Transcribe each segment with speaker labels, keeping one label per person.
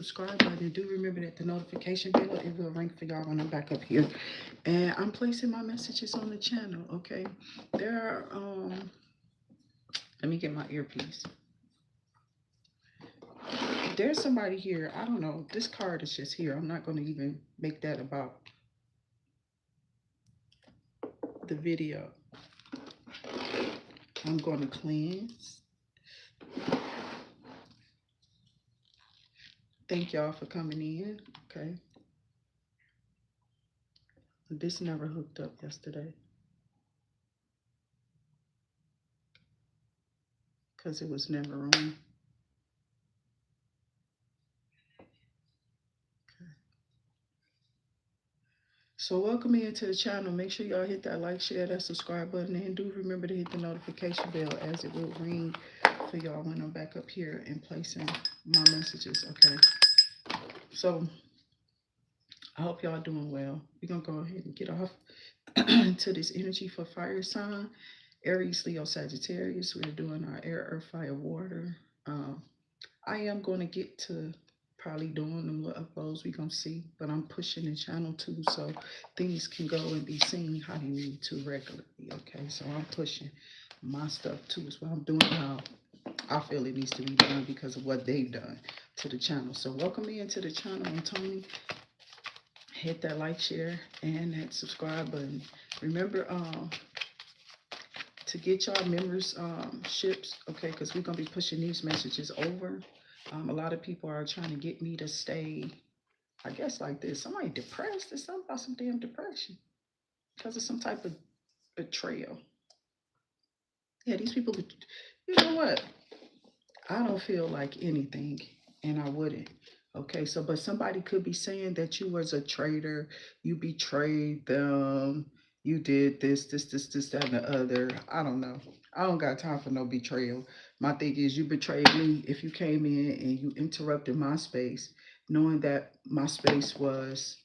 Speaker 1: subscribe button. Do remember that the notification bell, it will ring for y'all when I'm back up here. And I'm placing my messages on the channel, okay? There are, let me get my earpiece. There's somebody here, I don't know, this card is just here. I'm not going to even make that about the video. I'm going to cleanse. Thank y'all for coming in, okay? This never hooked up yesterday because it was never on. Okay. So welcome into the channel. Make sure y'all hit that like, share, that subscribe button, and do remember to hit the notification bell as it will ring for y'all when I'm back up here and placing my messages, okay? So I hope y'all doing well. We're going to go ahead and get off to this energy for fire sign. Aries, Leo, Sagittarius. We're doing our air, earth, fire, water. I am going to get to probably doing them little uploads. We're going to see. But I'm pushing the channel too so things can go and be seen how they need to regularly. Okay, so I'm pushing my stuff too. It's what I'm doing how I feel it needs to be done because of what they've done to the channel. So welcome into the channel. I'm Toni. Hit that like, share, and that subscribe button. Remember to get y'all memberships, okay, because we're going to be pushing these messages over. A lot of people are trying to get me to stay, I guess, like this. Somebody depressed. There's something about some damn depression because of some type of betrayal. Yeah, these people, you know what? I don't feel like anything, and I wouldn't. Okay, so but somebody could be saying that you was a traitor, you betrayed them, you did this, that, and the other. I don't know. I don't got time for no betrayal. My thing is, you betrayed me if you came in and you interrupted my space, knowing that my space was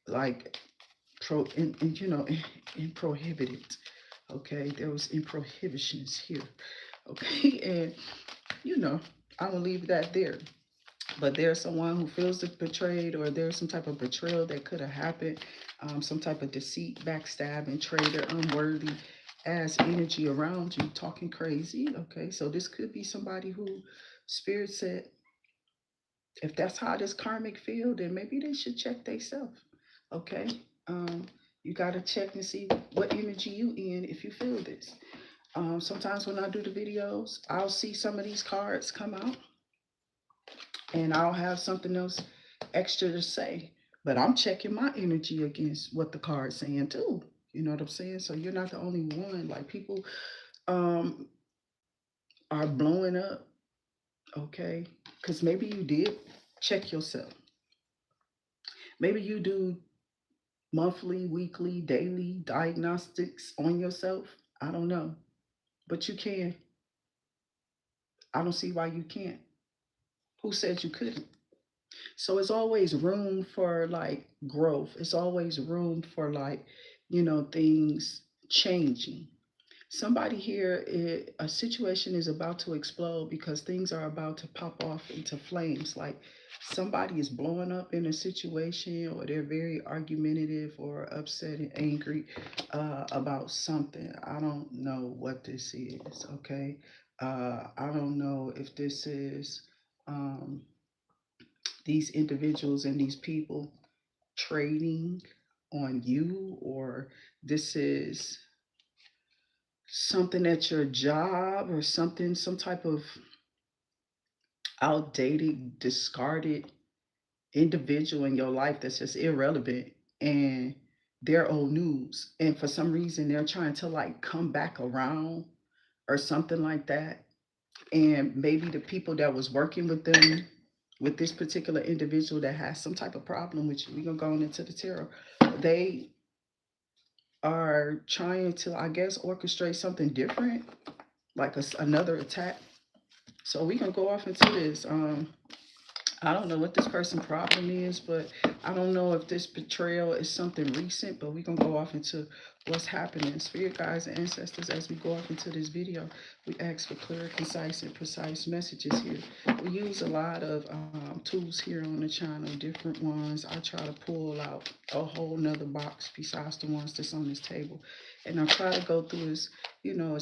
Speaker 1: like in prohibited. Okay, there was in prohibitions here. Okay, and you know, I will leave that there. But there's someone who feels betrayed, or there's some type of betrayal that could have happened, some type of deceit, backstabbing, traitor, unworthy as energy around you, talking crazy. Okay, so this could be somebody who spirit said, if that's how this karmic feel, then maybe they should check themselves. Okay, you got to check and see what energy you in if you feel this. Sometimes when I do the videos, I'll see some of these cards come out and I'll have something else extra to say. But I'm checking my energy against what the card's saying too. You know what I'm saying? So you're not the only one. Like people um are blowing up, okay? Because maybe you did check yourself. Maybe you do monthly, weekly, daily diagnostics on yourself. I don't know. But you can. I don't see why you can't. Who said you couldn't? So it's always room for like growth. It's always room for like, things changing. Somebody here, a situation is about to explode because things are about to pop off into flames. Like somebody is blowing up in a situation, or they're very argumentative or upset and angry about something. I don't know what this is, okay? I don't know if this is. Um, these individuals and these people trading on you, or this is something at your job, or something, some type of outdated, discarded individual in your life that's just irrelevant, and they're old news, and for some reason they're trying to like come back around or something like that. And maybe the people that was working with them, with this particular individual that has some type of problem with you, we're gonna go into the tarot, they are trying to, I guess, orchestrate something different, like another attack. So we're gonna go off into this. I don't know what this person's problem is, but I don't know if this betrayal is something recent, but we're gonna go off into what's happening. Spirit guides and ancestors, as we go up into this video, we ask for clear, concise, and precise messages here. We use a lot of tools here on the channel, different ones. I try to pull out a whole nother box besides the ones that's on this table. And I try to go through as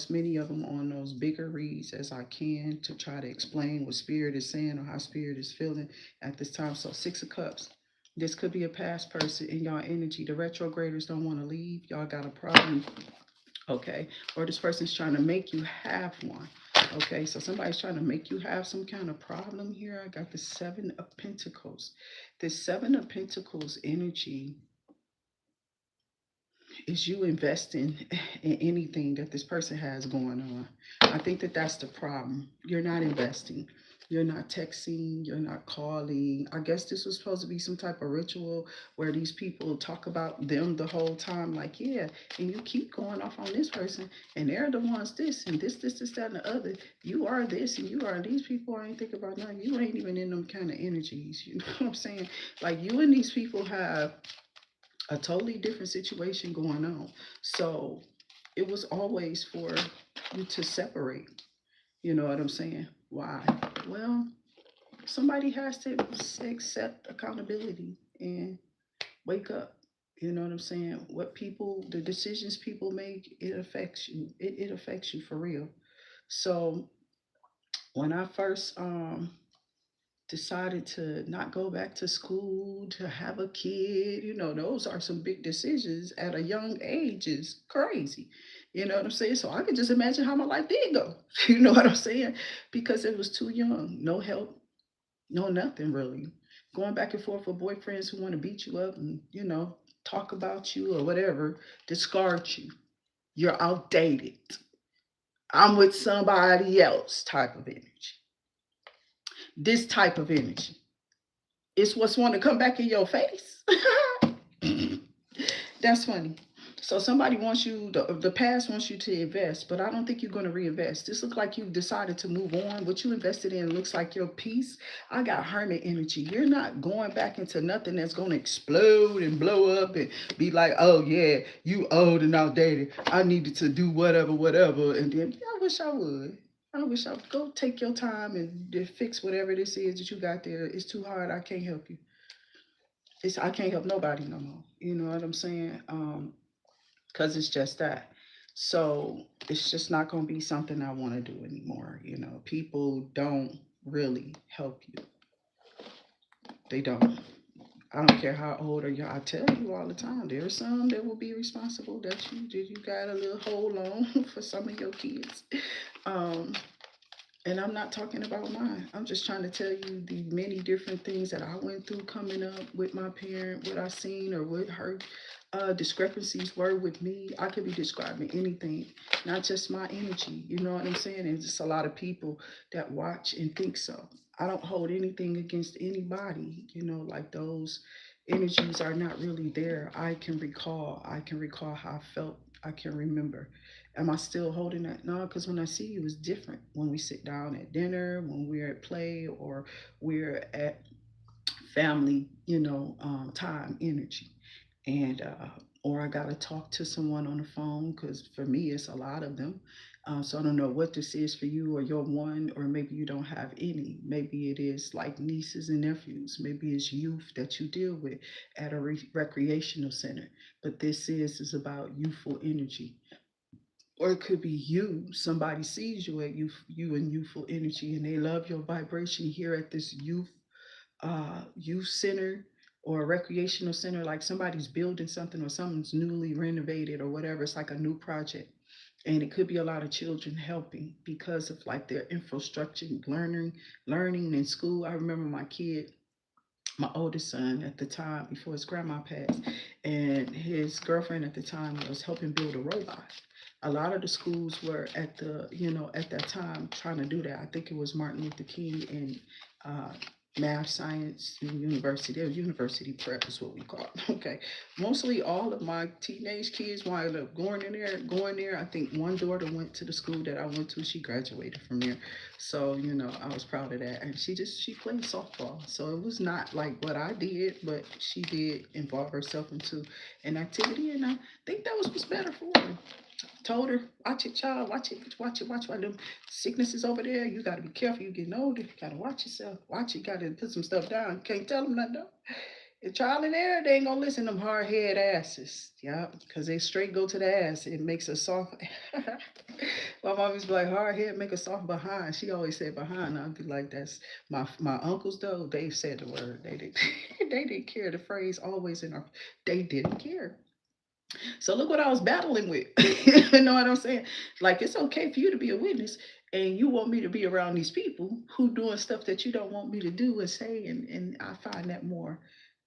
Speaker 1: many of them on those bigger reads as I can to try to explain what Spirit is saying or how Spirit is feeling at this time. So 6 of Cups. This could be a past person in y'all energy. The retrograders don't want to leave. Y'all got a problem. Okay. Or this person's trying to make you have one. Okay. So somebody's trying to make you have some kind of problem here. I got the 7 of Pentacles. The 7 of Pentacles energy is you investing in anything that this person has going on. I think that that's the problem. You're not investing. You're not texting. You're not calling. I guess this was supposed to be some type of ritual where these people talk about them the whole time. Like, yeah, and you keep going off on this person, and they're the ones this, and this, that, and the other. You are this, and you are these people. I ain't thinking about nothing. You ain't even in them kind of energies. You know what I'm saying? Like, you and these people have a totally different situation going on. So it was always for you to separate. You know what I'm saying? Why? Well, somebody has to accept accountability and wake up. You know what I'm saying? The decisions people make, it affects you. It affects you for real. So when I first decided to not go back to school, to have a kid, those are some big decisions at a young age. Is crazy. You know what I'm saying? So I can just imagine how my life did go. You know what I'm saying? Because it was too young. No help, no nothing really. Going back and forth with boyfriends who want to beat you up and, talk about you or whatever, discard you. You're outdated. I'm with somebody else type of energy. This type of energy. It's what's want to come back in your face. That's funny. So somebody wants you, the past wants you to invest, but I don't think you're going to reinvest. This looks like you've decided to move on. What you invested in looks like your peace. I got hermit energy. You're not going back into nothing that's going to explode and blow up and be like, oh yeah, you old and outdated. I needed to do whatever. And then I wish I would. I wish I would go take your time and fix whatever this is that you got there. It's too hard. I can't help you. I can't help nobody no more. You know what I'm saying? Because it's just that. So it's just not going to be something I want to do anymore. People don't really help you. They don't. I don't care how old or young. I tell you all the time, there's some that will be responsible that you got a little hold on for some of your kids. And I'm not talking about mine. I'm just trying to tell you the many different things that I went through coming up with my parent, what I seen or what her discrepancies were with me. I could be describing anything, not just my energy. You know what I'm saying? And just a lot of people that watch and think so. I don't hold anything against anybody. Like those energies are not really there. I can recall how I felt. I can remember. Am I still holding that? No, because when I see you, it's different. When we sit down at dinner, when we're at play, or we're at family, time, energy. And, or I got to talk to someone on the phone because for me, it's a lot of them. So I don't know what this is for you or your one, or maybe you don't have any. Maybe it is like nieces and nephews. Maybe it's youth that you deal with at a recreational center. But this is about youthful energy. Or it could be you. Somebody sees you at you in youthful energy, and they love your vibration here at this youth center or a recreational center. Like somebody's building something or something's newly renovated or whatever. It's like a new project. And it could be a lot of children helping because of like their infrastructure, learning in school. I remember my oldest son at the time before his grandma passed, and his girlfriend at the time was helping build a robot. A lot of the schools were at that time trying to do that. I think it was Martin Luther King and math, science, and university. They're university prep is what we call it. Okay. Mostly all of my teenage kids wind up going there. I think one daughter went to the school that I went to. She graduated from there. So, I was proud of that. And she played softball. So it was not like what I did, but she did involve herself into an activity. And I think that was what's better for her. Told her, watch it, child, watch it, watch it, watch it. Them sicknesses over there. You got to be careful. You getting older. You got to watch yourself. Watch it. Got to put some stuff down. Can't tell them nothing. Though. If trial and error, they ain't gonna listen to them hard head asses. Yeah, because they straight go to the ass. It makes a soft. My mom used to be like, hard head make a soft behind. She always said behind. I'd be like, that's my uncles though. They said the word. They did. They didn't care. The phrase always in our. They didn't care. So look what I was battling with. You know what I'm saying? Like it's okay for you to be a witness, and you want me to be around these people who doing stuff that you don't want me to do and say, and I find that more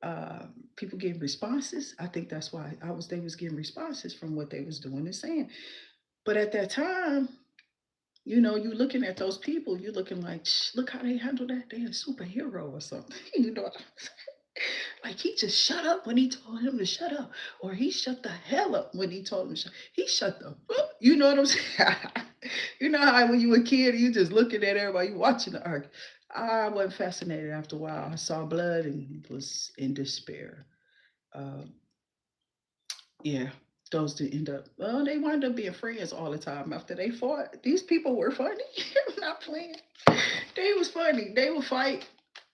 Speaker 1: uh, people getting responses. I think that's why they was getting responses from what they was doing and saying. But at that time, you looking at those people, you looking like, look how they handle that. They a superhero or something. You know, like he just shut up when he told him to shut up, or he shut the hell up when he told him to shut. He shut the fuck. You know what I'm saying? You know how when you were a kid, you just looking at everybody, you watching the arc. I wasn't fascinated after a while. I saw blood and was in despair. Um, yeah, those did end up. Well, they wound up being friends all the time after they fought. These people were funny. I'm not playing. They was funny. They would fight.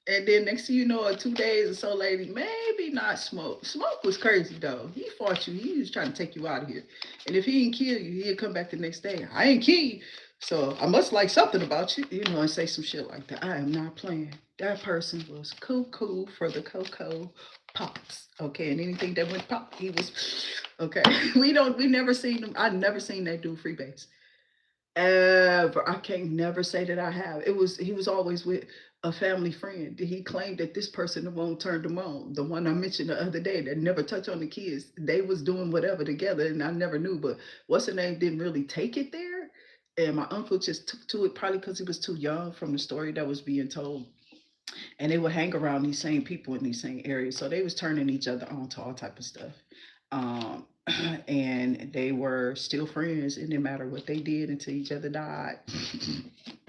Speaker 1: And then next thing you know, 2 days or so later, maybe not Smoke. Smoke was crazy though. He fought you. He was trying to take you out of here. And if he didn't kill you, he'd come back the next day. I ain't kill you. So I must like something about you, and say some shit like that. I am not playing. That person was cuckoo for the Cocoa Pops. Okay, and anything that went pop, he was okay. We never seen him. I never seen that dude freebase ever. I can't never say that I have. He was always with a family friend. He claimed that this person the one turned him on. The one I mentioned the other day that never touched on the kids. They was doing whatever together, and I never knew. But what's her name didn't really take it there, and my uncle just took to it probably because he was too young from the story that was being told. And they would hang around these same people in these same areas, so they was turning each other on to all type of stuff. Um, and they were still friends. It didn't matter what they did until each other died.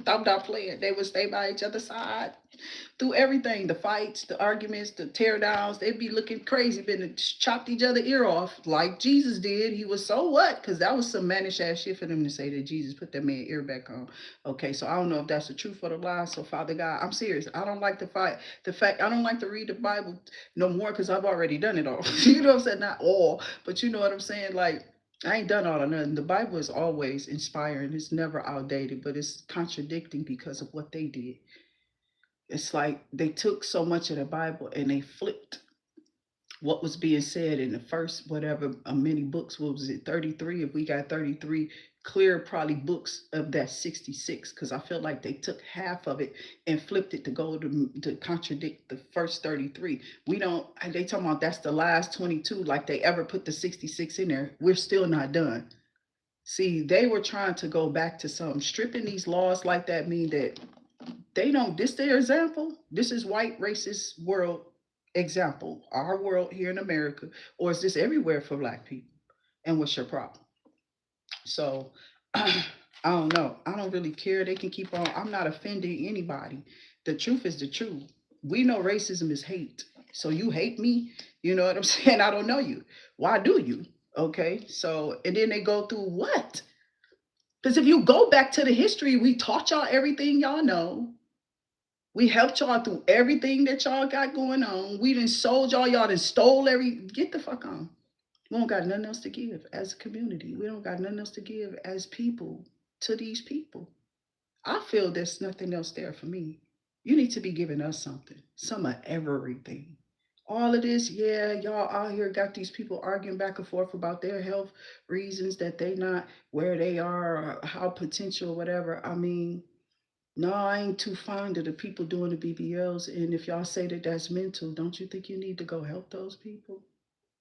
Speaker 1: I'm not playing. They would stay by each other's side through everything, the fights, the arguments, the tear downs. They'd be looking crazy, been chopped each other ear off like Jesus did. He was so what? Because that was some mannish ass shit for them to say that Jesus put that man ear back on. Okay, so I don't know if that's the truth or the lie. So Father God, I'm serious. I don't like to fight. The fact I don't like to read the Bible no more because I've already done it all. You know what I'm saying? Not all, but you know what I'm saying? Like I ain't done all of nothing. The Bible is always inspiring. It's never outdated, but it's contradicting because of what they did. It's like they took so much of the Bible and they flipped what was being said in the first whatever many books. What was it, 33? If we got 33 clear probably books of that 66, because I feel like they took half of it and flipped it to go to contradict the first 33. We don't. They talking about that's the last 22, like they ever put the 66 in there. We're still not done. See, they were trying to go back to something. Stripping these laws like that mean that they don't. This their example. This is white racist world example. Our world here in America, or is this everywhere for black people? And what's your problem? So I don't know. I don't really care. They can keep on. I'm not offending anybody. The truth is the truth. We know racism is hate. So you hate me. You know what I'm saying? I don't know you. Why do you? Okay. So and then they go through what? Because if you go back to the history, we taught y'all everything y'all know. We helped y'all through everything that y'all got going on. We done sold y'all. Y'all done stole get the fuck on. We don't got nothing else to give as a community. We don't got nothing else to give as people to these people. I feel there's nothing else there for me. You need to be giving us something, some of everything. All of this, yeah, y'all out here got these people arguing back and forth about their health reasons that they not where they are, or how potential, whatever. I mean, no, I ain't too fond of the people doing the BBLs. And if y'all say that that's mental, don't you think you need to go help those people?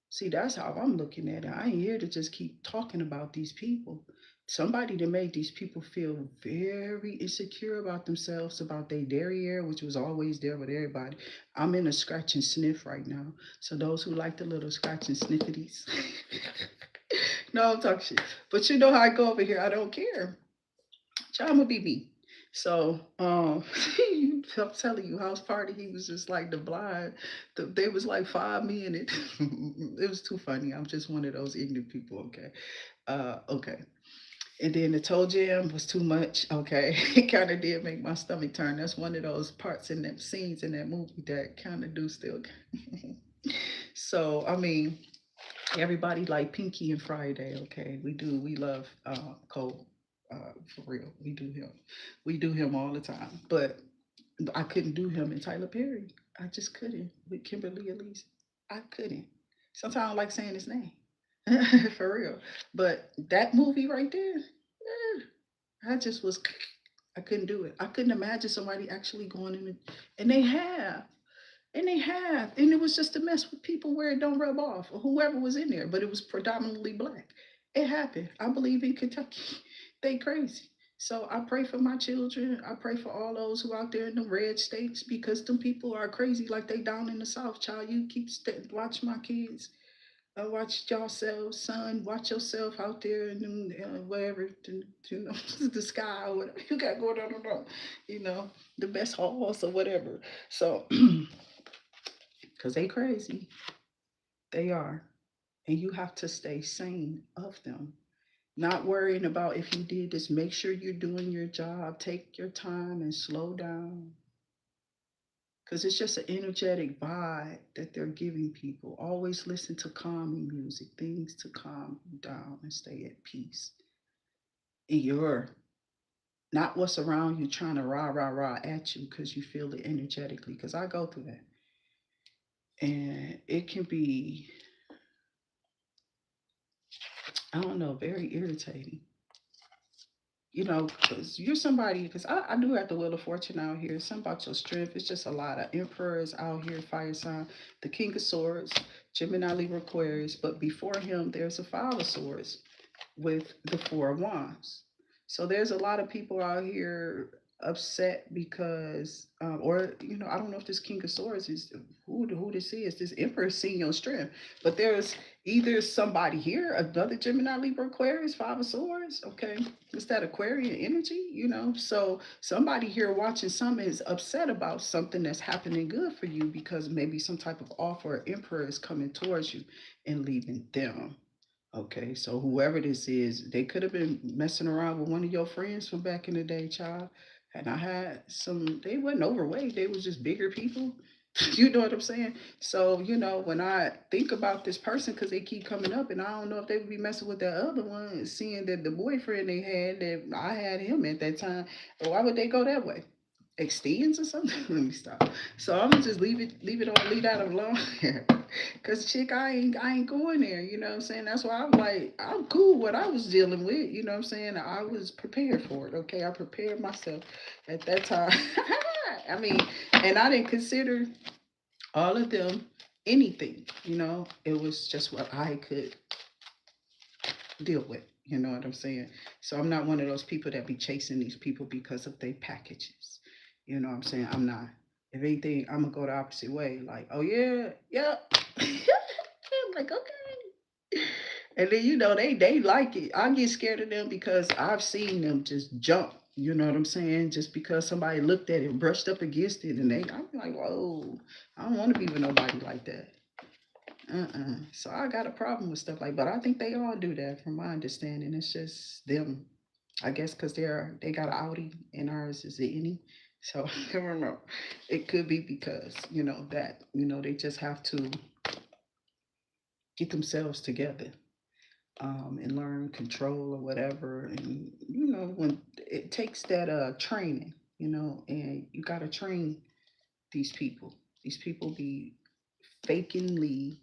Speaker 1: See, that's how I'm looking at it. I ain't here to just keep talking about these people. somebody that made these people feel very insecure about themselves, about their derriere, which was always there with everybody. I'm in a scratch and sniff right now. So those who like the little scratch and sniffities, no, I'm talking shit. But you know how I go over here. I don't care. John would be me. So, I'm telling you, house party, he was just like the blind. There was like 5 men in it. It was too funny. I'm just one of those ignorant people, okay? Okay. And then the toe jam was too much. Okay, it kind of did make my stomach turn. That's one of those parts in that scenes in that movie that kind of do still. So I mean, everybody like Pinky and Friday. Okay, we do. We love Cole. For real, we do him all the time. But I couldn't do him in Tyler Perry. I just couldn't with Kimberly Elise. I couldn't. Sometimes I don't like saying his name. For real. But that movie right there, I just was, I couldn't do it. I couldn't imagine somebody actually going in and they have, and it was just a mess with people where it don't rub off or whoever was in there, but it was predominantly black. It happened. I believe in Kentucky. They crazy. So I pray for my children. I pray for all those who out there in the red states because them people are crazy like they down in the south. Child, you keep watch my kids. Watch yourself, son. Watch yourself out there and wherever, you know, the sky or whatever you got going on, you know, the best halls or whatever. So, because they crazy, they are, and you have to stay sane of them. Not worrying about if you did this. Make sure you're doing your job. Take your time and slow down. Because it's just an energetic vibe that they're giving people. Always listen to calming music, things to calm you down and stay at peace. And you're not what's around you trying to rah, rah, rah at you because you feel it energetically. Because I go through that. And it can be, I don't know, very irritating. You know, because you're somebody, because I do have the Wheel of Fortune out here. Something about your strength. It's just a lot of emperors out here, fire sign, the King of Swords, Gemini, Libra, Aquarius. But before him, there's a Five of Swords with the Four of Wands. So there's a lot of people out here upset because, or you know, I don't know if this King of Swords is who this is. This Emperor seeing your strength, but there's either somebody here, another Gemini, Libra, Aquarius, Five of Swords. Okay, it's that Aquarian energy, you know. So somebody here watching something is upset about something that's happening good for you because maybe some type of offer or Emperor is coming towards you and leaving them. Okay, so whoever this is, they could have been messing around with one of your friends from back in the day, child. And I had some, they wasn't overweight, they was just bigger people. You know what I'm saying? So, you know, when I think about this person, because they keep coming up, and I don't know if they would be messing with that other one, seeing that the boyfriend they had, that I had him at that time, why would they go that way? Extends or something? Let me stop. So I'm gonna just leave that alone. Cause chick, I ain't going there. You know what I'm saying? That's why I'm like, I'm cool what I was dealing with. You know what I'm saying? I was prepared for it. Okay, I prepared myself at that time. I mean, and I didn't consider all of them anything. You know, it was just what I could deal with. You know what I'm saying? So I'm not one of those people that be chasing these people because of their packages. You know what I'm saying? I'm not. If anything, I'm gonna go the opposite way. Like, oh yeah, yeah. I'm like, okay. And then you know they like it. I get scared of them because I've seen them just jump. You know what I'm saying? Just because somebody looked at it, brushed up against it, and I'm like, whoa, I don't want to be with nobody like that. So I got a problem with stuff like, but I think they all do that, from my understanding. It's just them, I guess, because they got an Audi and ours is the Innie. So I don't know. It could be because that they just have to get themselves together, and learn control or whatever. And when it takes that training, and you got to train these people. These people be fakingly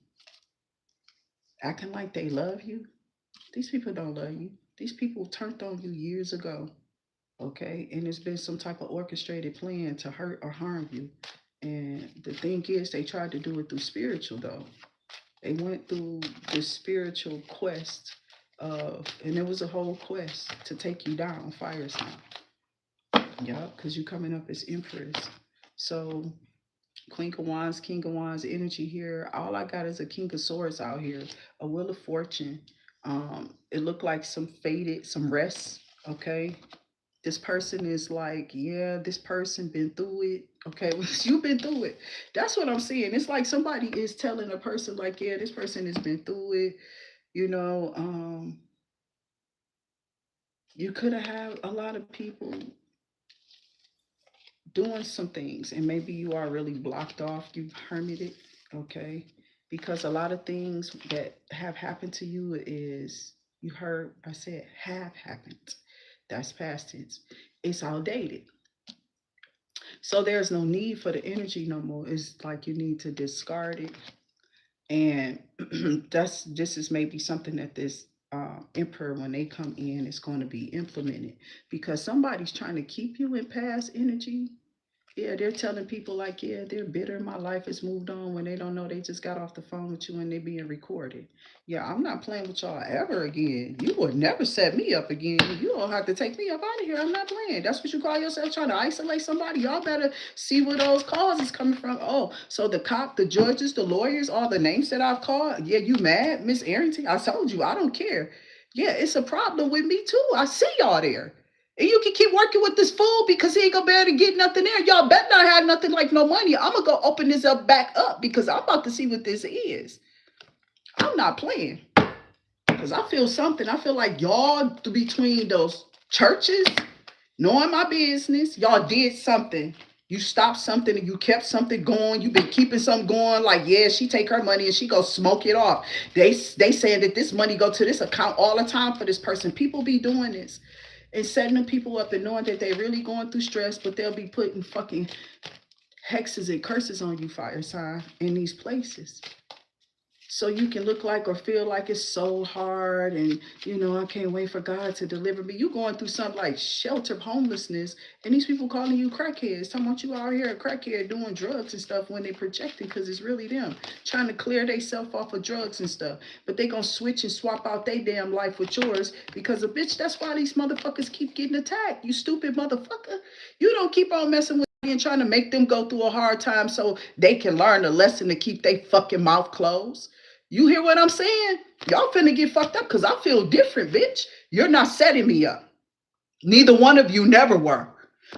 Speaker 1: acting like they love you. These people don't love you. These people turned on you years ago, okay? And it's been some type of orchestrated plan to hurt or harm you. And the thing is, they tried to do it through spiritual, though. They went through the spiritual quest And it was a whole quest to take you down, fire sign. Yeah, because you're coming up as Empress. So Queen of Wands, King of Wands energy here. All I got is a King of Swords out here, a Wheel of Fortune. It looked like some faded, some rest. Okay, this person is like, yeah, this person been through it. Okay, you've been through it. That's what I'm seeing. It's like somebody is telling a person, like, yeah, this person has been through it. You know, you could have had a lot of people doing some things, and maybe you are really blocked off, you've hermited, okay? Because a lot of things that have happened to you is, you heard I said have happened. That's past tense. It's outdated. So there's no need for the energy no more. It's like you need to discard it. And this is maybe something that this emperor, when they come in, is going to be implemented, because somebody's trying to keep you in past energy. Yeah, they're telling people like, yeah, they're bitter. My life has moved on, when they don't know they just got off the phone with you and they're being recorded. Yeah, I'm not playing with y'all ever again. You would never set me up again. You don't have to take me up out of here. I'm not playing. That's what you call yourself, trying to isolate somebody. Y'all better see where those calls is coming from. Oh, so the cop, the judges, the lawyers, all the names that I've called. Yeah, you mad, Miss Arrington? I told you, I don't care. Yeah, it's a problem with me too. I see y'all there. And you can keep working with this fool because he ain't gonna be able to get nothing there. Y'all better not have nothing like no money. I'm gonna go open this up back up because I'm about to see what this is. I'm not playing. Because I feel something. I feel like y'all between those churches, knowing my business, y'all did something. You stopped something and you kept something going. You've been keeping something going. Like, yeah, she take her money and she go smoke it off. They saying that this money go to this account all the time for this person. People be doing this and setting them people up and knowing that they really going through stress, but they'll be putting fucking hexes and curses on you, fire sign, in these places. So you can look like or feel like it's so hard, and I can't wait for God to deliver me. You going through something like shelter, homelessness, and these people calling you crackheads, talking about you out here a crackhead doing drugs and stuff, when they projecting, because it's really them trying to clear themselves off of drugs and stuff. But they gonna switch and swap out their damn life with yours, because a bitch, that's why these motherfuckers keep getting attacked. You stupid motherfucker. You don't keep on messing with and trying to make them go through a hard time so they can learn a lesson to keep their fucking mouth closed. You hear what I'm saying? Y'all finna get fucked up because I feel different, bitch. You're not setting me up. Neither one of you never were.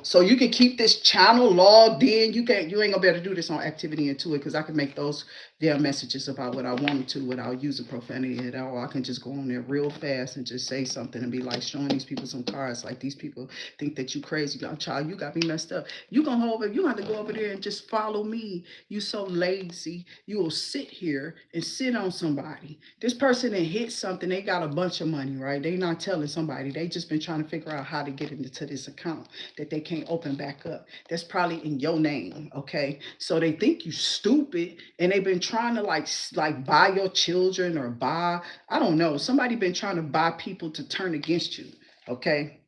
Speaker 1: So you can keep this channel logged in. You ain't gonna be able to do this on Activity Intuit, because I can make those damn messages about what I wanted to without using profanity at all. I can just go on there real fast and just say something and be like showing these people some cards. Like, these people think that you crazy. Child, you got me messed up. You have to go over there and just follow me. You so lazy. You will sit here and sit on somebody. This person that hit something, they got a bunch of money, right? They not telling somebody. They just been trying to figure out how to get into this account that they can't open back up. That's probably in your name, okay? So they think you stupid, and they've been trying to like buy your children, or buy, I don't know, somebody been trying to buy people to turn against you, okay?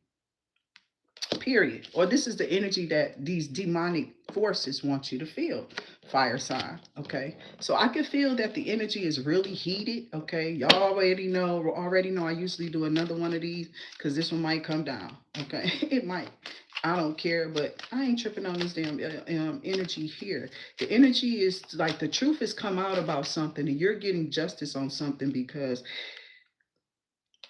Speaker 1: Period. Or this is the energy that these demonic forces want you to feel, fire sign, okay? So I can feel that the energy is really heated, okay? Y'all already know I usually do another one of these because this one might come down, okay? It might. I don't care, but I ain't tripping on this damn energy here. The energy is like the truth has come out about something, and you're getting justice on something, because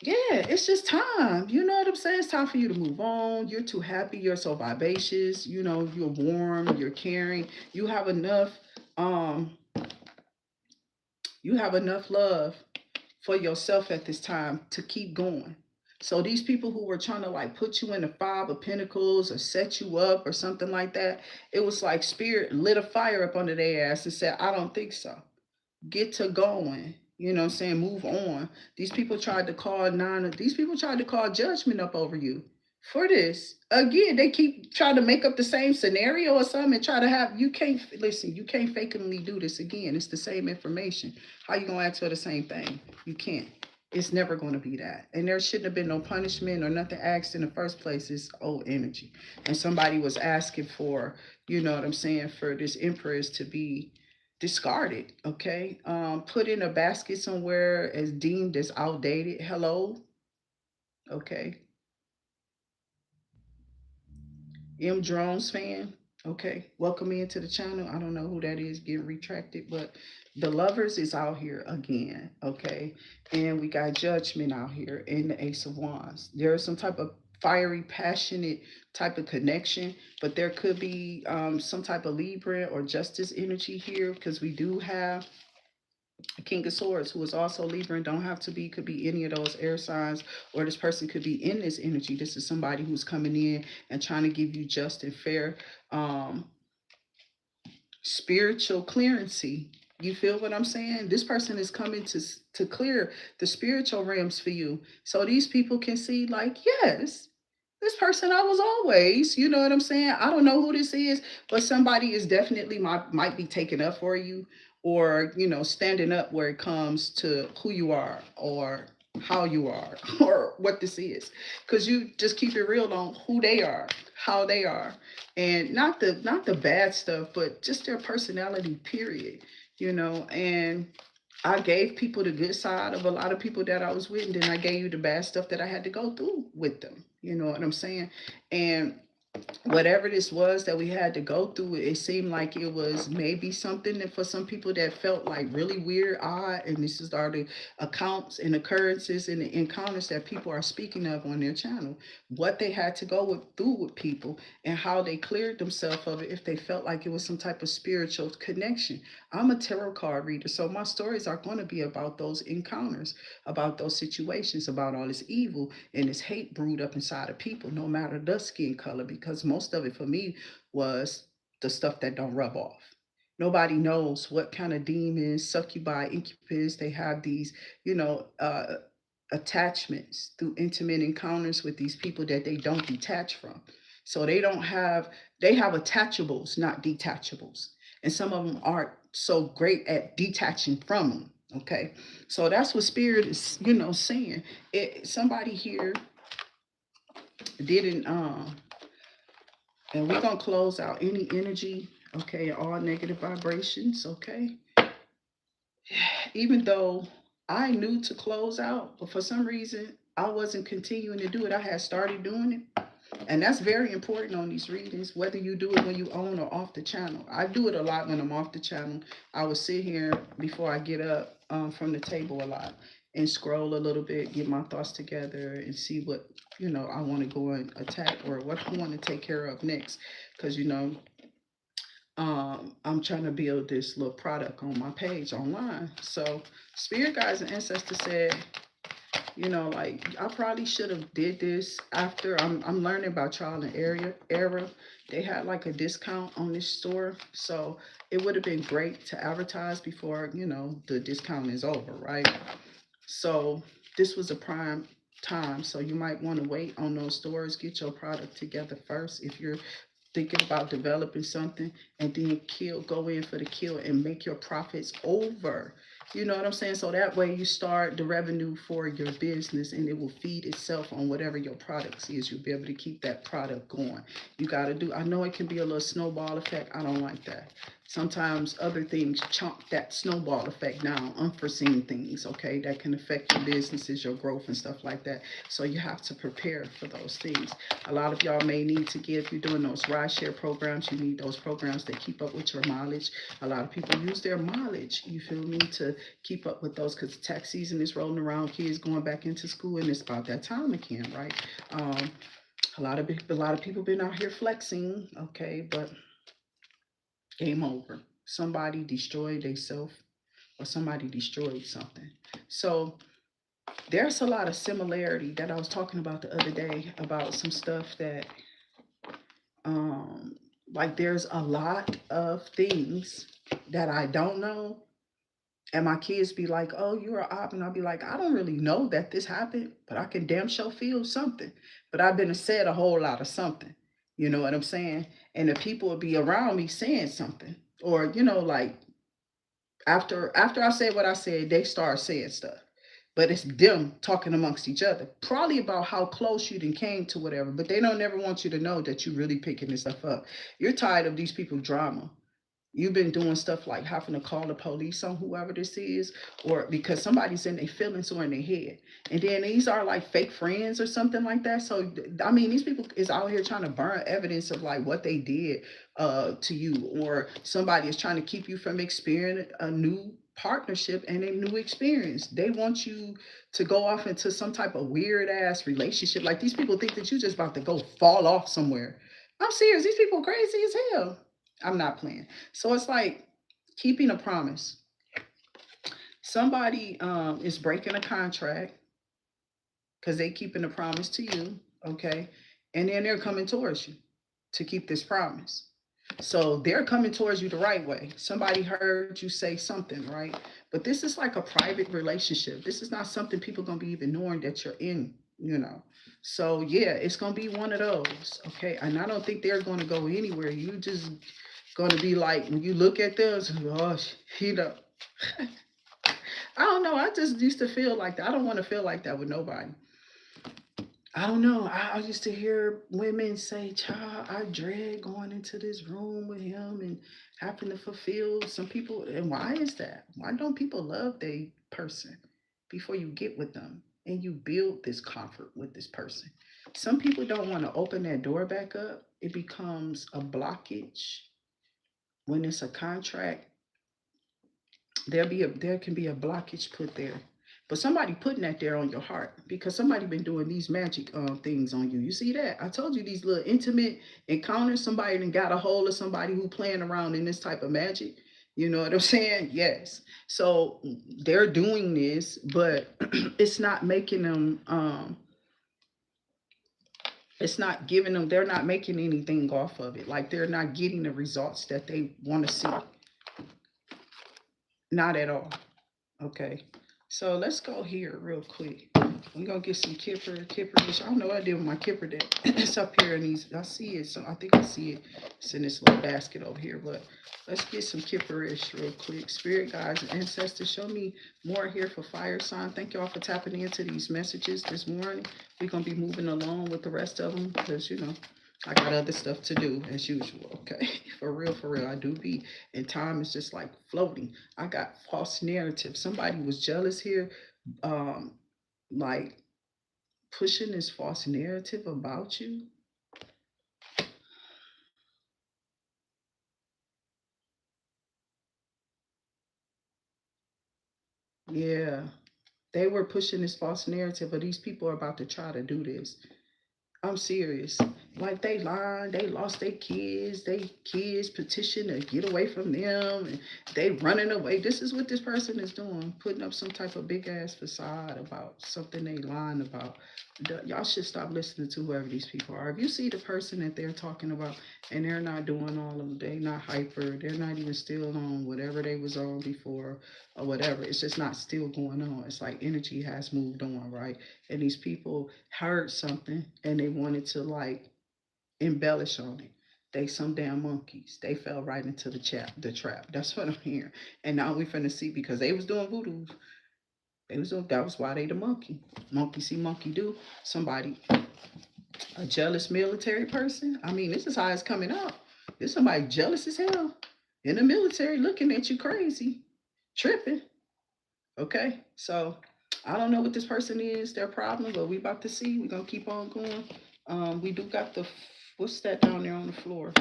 Speaker 1: yeah, it's just time. You know what I'm saying? It's time for you to move on. You're too happy. You're so vivacious. You're warm. You're caring. You have enough. You have enough love for yourself at this time to keep going. So these people who were trying to like put you in the 5 of Pentacles or set you up or something like that, it was like spirit lit a fire up under their ass and said, I don't think so. Get to going. You know what I'm saying? Move on. These people tried to call judgment up over you for this. Again, they keep trying to make up the same scenario or something and try to have, you can't fakely do this again. It's the same information. How you gonna ask for the same thing? You can't. It's never going to be that. And there shouldn't have been no punishment or nothing asked in the first place. It's old energy. And somebody was asking for, you know what I'm saying, for this empress to be discard it, okay? Put in a basket somewhere as deemed as outdated. Hello, okay? M Drones fan, okay? Welcome into the channel. I don't know who that is, getting retracted, but the lovers is out here again, okay? And we got judgment out here in the Ace of Wands. There is some type of fiery, passionate type of connection, but there could be some type of Libra or justice energy here, because we do have King of Swords, who is also Libra, and don't have to be, could be any of those air signs, or this person could be in this energy. This is somebody who's coming in and trying to give you just and fair spiritual clearancy. You feel what I'm saying? This person is coming to clear the spiritual realms for you, so these people can see, like, yes, this person I was always, you know what I'm saying? I don't know who this is, but somebody is definitely might be taking up for you, or, you know, standing up where it comes to who you are, or how you are, or what this is. Because you just keep it real on who they are, how they are, and not the bad stuff, but just their personality, period. You know, and I gave people the good side of a lot of people that I was with, and then I gave you the bad stuff that I had to go through with them. You know what I'm saying? And whatever this was that we had to go through, it seemed like it was maybe something that for some people that felt like really weird, odd, and this is are the accounts and occurrences and the encounters that people are speaking of on their channel, what they had to through with people, and how they cleared themselves of it if they felt like it was some type of spiritual connection. I'm a tarot card reader, so my stories are going to be about those encounters, about those situations, about all this evil and this hate brewed up inside of people, no matter the skin color, because most of it for me was the stuff that don't rub off. Nobody knows what kind of demons, succubi, incubus, they have these, you know, attachments through intimate encounters with these people that they don't detach from. So they have attachables, not detachables. And some of them aren't so great at detaching from them. Okay. So that's what spirit is, you know, saying. Somebody here didn't and we're gonna close out any energy, okay, all negative vibrations, okay. Even though I knew to close out, but for some reason I wasn't continuing to do it. I had started doing it, and that's very important on these readings, whether you do it when you own or off the channel. I do it a lot when I'm off the channel. I would sit here before I get up from the table a lot and scroll a little bit, get my thoughts together, and see what, you know, I want to go and attack, or what I want to take care of next. Because, you know, I'm trying to build this little product on my page online. So spirit guides and ancestors said, you know, like, I probably should have did this after I'm learning about trial and error. They had like a discount on this store, so it would have been great to advertise before, you know, the discount is over, right? So this was a prime time, so you might want to wait on those stores, get your product together first if you're thinking about developing something, and then go in for the kill and make your profits over. You know what I'm saying? So that way you start the revenue for your business, and it will feed itself on whatever your products is. You'll be able to keep that product going. You got to do, I know it can be a little snowball effect. I don't like that. Sometimes other things chunk that snowball effect down, unforeseen things, okay, that can affect your businesses, your growth, and stuff like that. So you have to prepare for those things. A lot of y'all may need to get, if you're doing those ride share programs, you need those programs that keep up with your mileage. A lot of people use their mileage, you feel me, to keep up with those, because tax season is rolling around, kids going back into school, and it's about that time again, right? A lot of people been out here flexing, okay, but game over. Somebody destroyed themselves, or somebody destroyed something. So there's a lot of similarity that I was talking about the other day about some stuff that like, there's a lot of things that I don't know, and my kids be like, oh, you're an op, and I'll be like, I don't really know that this happened, but I can damn sure feel something. But I've been said a whole lot of something, you know what I'm saying? And the people will be around me saying something, or, you know, like, after I said what I said, they start saying stuff. But it's them talking amongst each other, probably about how close you then came to whatever. But they don't never want you to know that you really picking this stuff up. You're tired of these people drama. You've been doing stuff like having to call the police on whoever this is, or because somebody's in their feelings or in their head. And then these are like fake friends or something like that. So I mean, these people is out here trying to burn evidence of like what they did to you, or somebody is trying to keep you from experiencing a new partnership and a new experience. They want you to go off into some type of weird ass relationship. Like these people think that you just about to go fall off somewhere. I'm serious. These people crazy as hell. I'm not playing. So it's like keeping a promise. Somebody is breaking a contract because they keeping a promise to you, okay? And then they're coming towards you to keep this promise. So they're coming towards you the right way. Somebody heard you say something, right? But this is like a private relationship. This is not something people gonna be even knowing that you're in, you know. So yeah, it's gonna be one of those, okay? And I don't think they're gonna go anywhere. You just gonna be like when you look at them, gosh, you know. I don't know. I just used to feel like that. I don't want to feel like that with nobody. I don't know. I used to hear women say, "Child, I dread going into this room with him and having to fulfill some people." And why is that? Why don't people love their person before you get with them and you build this comfort with this person? Some people don't want to open that door back up. It becomes a blockage when it's a contract. There can be a blockage put there, but somebody putting that there on your heart because somebody been doing these magic things on you. You see that? I told you these little intimate encounters. Somebody done got a hold of somebody who playing around in this type of magic. You know what I'm saying? Yes. So they're doing this, but it's not making them. It's not giving them. They're not making anything off of it. Like they're not getting the results that they want to see. Not at all. Okay, so let's go here real quick. We're gonna get some kipperish. I don't know what I did with my kipper deck. It's up here in these. I see it. So I think I see it. It's in this little basket over here. But let's get some kipperish real quick. Spirit guides and ancestors, show me more here for fire sign. Thank y'all for tapping into these messages this morning. We're gonna be moving along with the rest of them because I got other stuff to do as usual, okay? For real, I do be, and time is just like floating. I got false narrative. Somebody was jealous here, um, like pushing this false narrative about you. Yeah, they were pushing this false narrative, but these people are about to try to do this. I'm serious. Like they lied, they lost their kids, they kids petition to get away from them, and they running away. This is what this person is doing, putting up some type of big ass facade about something they lying about. Y'all should stop listening to whoever these people are. If you see the person that they're talking about and they're not doing all of them, they're not hyper, they're not even still on whatever they was on before or whatever. It's just not still going on. It's like energy has moved on, right? And these people heard something and they wanted to like embellish on it. They some damn monkeys. They fell right into the trap. That's what I'm hearing. And now we finna see because they was doing voodoo. They was doing, that was why they the monkey. Monkey see, monkey do. Somebody, a jealous military person. I mean, this is how it's coming out. There's somebody jealous as hell in the military looking at you crazy, tripping. Okay, so I don't know what this person is, their problem, but we about to see. We're gonna keep on going. We do got the what's that down there on the floor?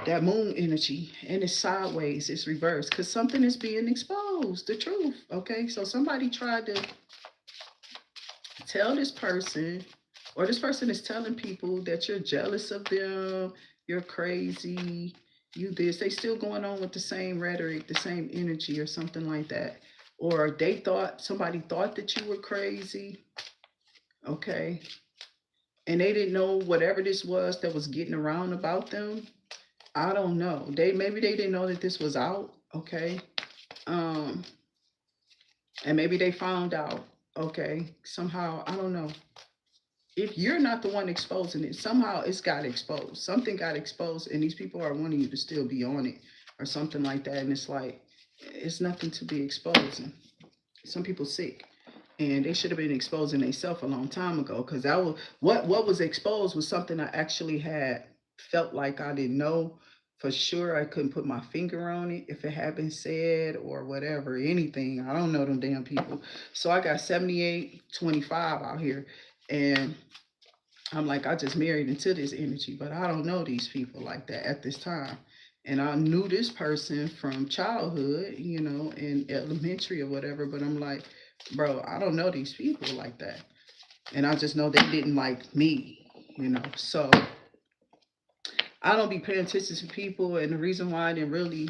Speaker 1: That moon energy, and it's sideways, it's reversed, because something is being exposed, the truth. Okay, so somebody tried to tell this person, or this person is telling people that you're jealous of them, you're crazy, you this. They still going on with the same rhetoric, the same energy, or something like that. Or they thought, somebody thought that you were crazy, okay, and they didn't know whatever this was that was getting around about them. I don't know. Maybe they didn't know that this was out, okay, um, and maybe they found out, okay, somehow. I don't know. If you're not the one exposing it, somehow it's got exposed. Something got exposed, and these people are wanting you to still be on it or something like that. And it's like, it's nothing to be exposing. Some people sick, and they should have been exposing themselves a long time ago. Because that was what was exposed was something I actually had felt like I didn't know. For sure, I couldn't put my finger on it if it had been said or whatever, anything. I don't know them damn people. So I got 7825 out here. And I'm like, I just married into this energy, but I don't know these people like that at this time. And I knew this person from childhood, in elementary or whatever, but I'm like, bro, I don't know these people like that. And I just know they didn't like me. So I don't be paying attention to people. And the reason why I didn't really,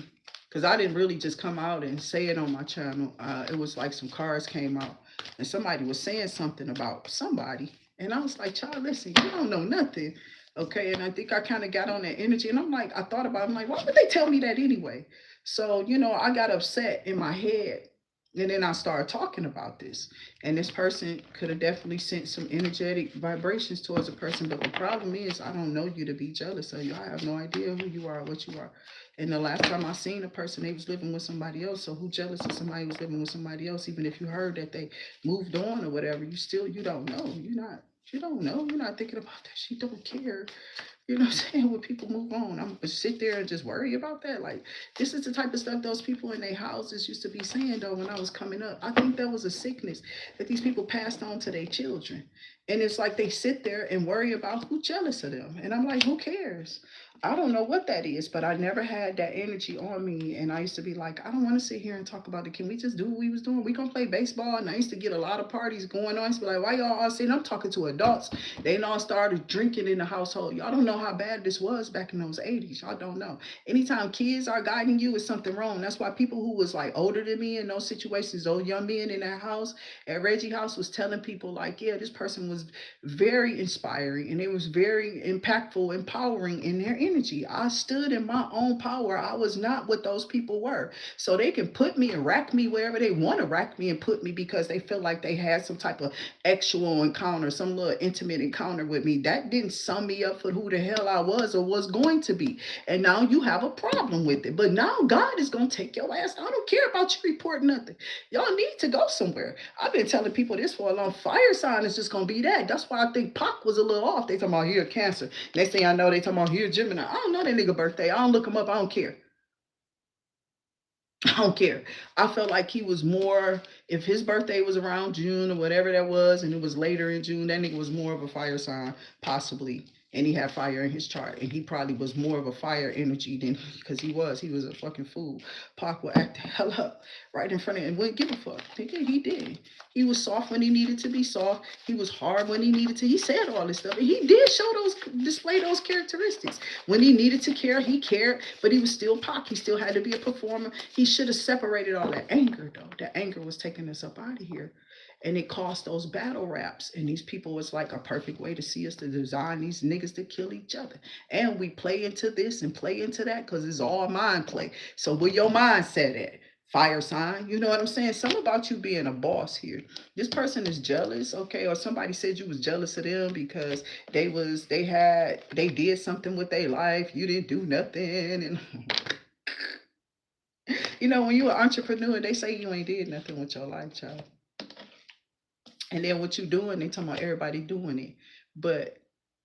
Speaker 1: because I didn't really just come out and say it on my channel. It was like some cards came out and somebody was saying something about somebody. And I was like, child, listen, you don't know nothing. Okay. And I think I kind of got on that energy. And I'm like, I thought about it. I'm like, why would they tell me that anyway? So, I got upset in my head. And then I started talking about this. And this person could have definitely sent some energetic vibrations towards a person. But the problem is, I don't know you to be jealous of you. I have no idea who you are, what you are. And the last time I seen a person, they was living with somebody else. So who jealous of somebody who's living with somebody else? Even if you heard that they moved on or whatever, you don't know. You don't know. You're not thinking about that. She don't care. You know what I'm saying? When people move on, I'm gonna sit there and just worry about that. Like, this is the type of stuff those people in their houses used to be saying, though, when I was coming up. I think that was a sickness that these people passed on to their children. And it's like they sit there and worry about who's jealous of them. And I'm like, who cares? I don't know what that is, but I never had that energy on me. And I used to be like, I don't want to sit here and talk about it. Can we just do what we was doing? We gonna play baseball. And I used to get a lot of parties going on. I used to be like, why y'all all sitting? I'm talking to adults. They all started drinking in the household. Y'all don't know how bad this was back in those 80s. Y'all don't know. Anytime kids are guiding you, it's something wrong. That's why people who was like older than me in those situations, those young men in that house at Reggie House was telling people like, yeah, this person was very inspiring and it was very impactful, empowering in their energy. I stood in my own power. I was not what those people were. So they can put me and rack me wherever they want to rack me and put me because they feel like they had some type of actual encounter, some little intimate encounter with me. That didn't sum me up for who the hell I was or was going to be. And now you have a problem with it. But now God is going to take your ass. I don't care about you reporting nothing. Y'all need to go somewhere. I've been telling people this for a long. Fire sign is just going to be that. That's why I think Pac was a little off. They talking about here Cancer. Next thing I know, they talking about here Gemini. I don't know that nigga birthday. I don't look him up. I don't care. I don't care. I felt like he was more, if his birthday was around June or whatever that was, and it was later in June, that nigga was more of a fire sign, possibly. And he had fire in his chart. And he probably was more of a fire energy than, because he was a fucking fool. Pac would act the hell up right in front of him and wouldn't give a fuck. He did. He was soft when he needed to be soft. He was hard when he needed to. He said all this stuff. And he did display those characteristics. When he needed to care, he cared, but he was still Pac. He still had to be a performer. He should have separated all that anger, though. That anger was taking us up out of here. And it cost those battle raps. And these people was like a perfect way to see us to design these niggas to kill each other. And we play into this and play into that because it's all mind play. So where your mindset at? Fire sign, you know what I'm saying? Something about you being a boss here. This person is jealous, okay? Or somebody said you was jealous of them because they did something with their life. You didn't do nothing. And when you're an entrepreneur, they say you ain't did nothing with your life, child. And then what you doing, they talking about everybody doing it. But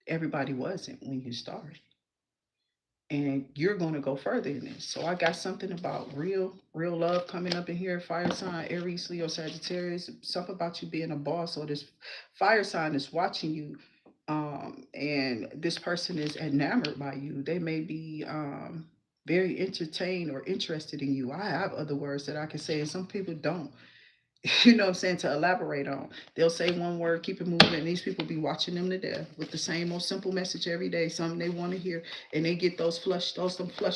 Speaker 1: everybody wasn't when you started. And you're going to go further in this. So I got something about real love coming up in here. Fire sign, Aries, Leo, Sagittarius. Something about you being a boss. So this fire sign is watching you. And this person is enamored by you. They may be very entertained or interested in you. I have other words that I can say, and some people don't. You know what I'm saying, to elaborate on. They'll say one word, keep it moving, and these people be watching them to death with the same most simple message every day, something they want to hear, and they get those flush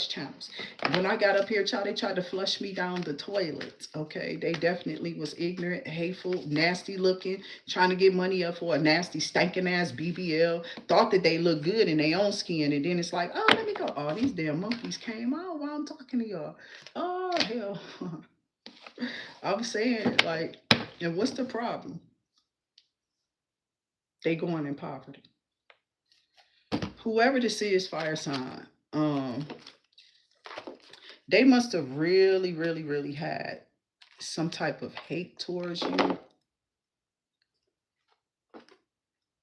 Speaker 1: channels. And when I got up here, child, they tried to flush me down the toilet, okay? They definitely was ignorant, hateful, nasty looking, trying to get money up for a nasty, stinking ass BBL, thought that they looked good in their own skin, and then it's like, oh, let me go. Oh, these damn monkeys came out while I'm talking to y'all. Oh, hell. I'm saying, like, and what's the problem? They going in poverty. Whoever this is, fire sign, they must have really, really, really had some type of hate towards you.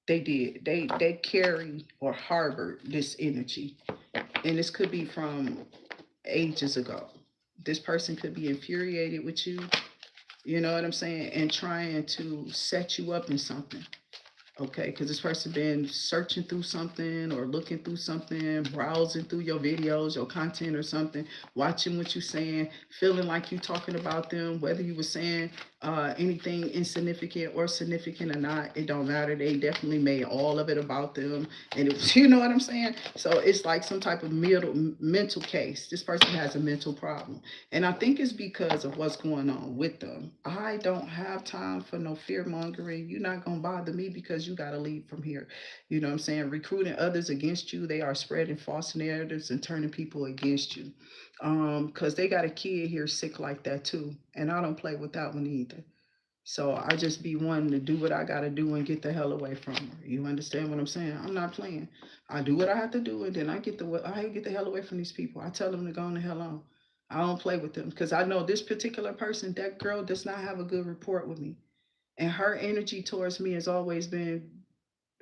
Speaker 1: They did. They carry or harbor this energy. And this could be from ages ago. This person could be infuriated with you, you know what I'm saying, and trying to set you up in something. Okay, because this person been searching through something or looking through something, browsing through your videos, your content or something, watching what you're saying, feeling like you talking about them, whether you were saying anything insignificant or significant or not, it don't matter. They definitely made all of it about them. And it was, you know what I'm saying? So it's like some type of mental case. This person has a mental problem. And I think it's because of what's going on with them. I don't have time for no fear mongering. You're not going to bother me because you got to leave from here. You know what I'm saying? Recruiting others against you. They are spreading false narratives and turning people against you. Because they got a kid here sick like that too. And I don't play with that one either. So I just be wanting to do what I gotta do and get the hell away from her. You understand what I'm saying? I'm not playing. I do what I have to do, and then I get the hell away from these people. I tell them to go on the hell on. I don't play with them because I know this particular person, that girl, does not have a good rapport with me, and her energy towards me has always been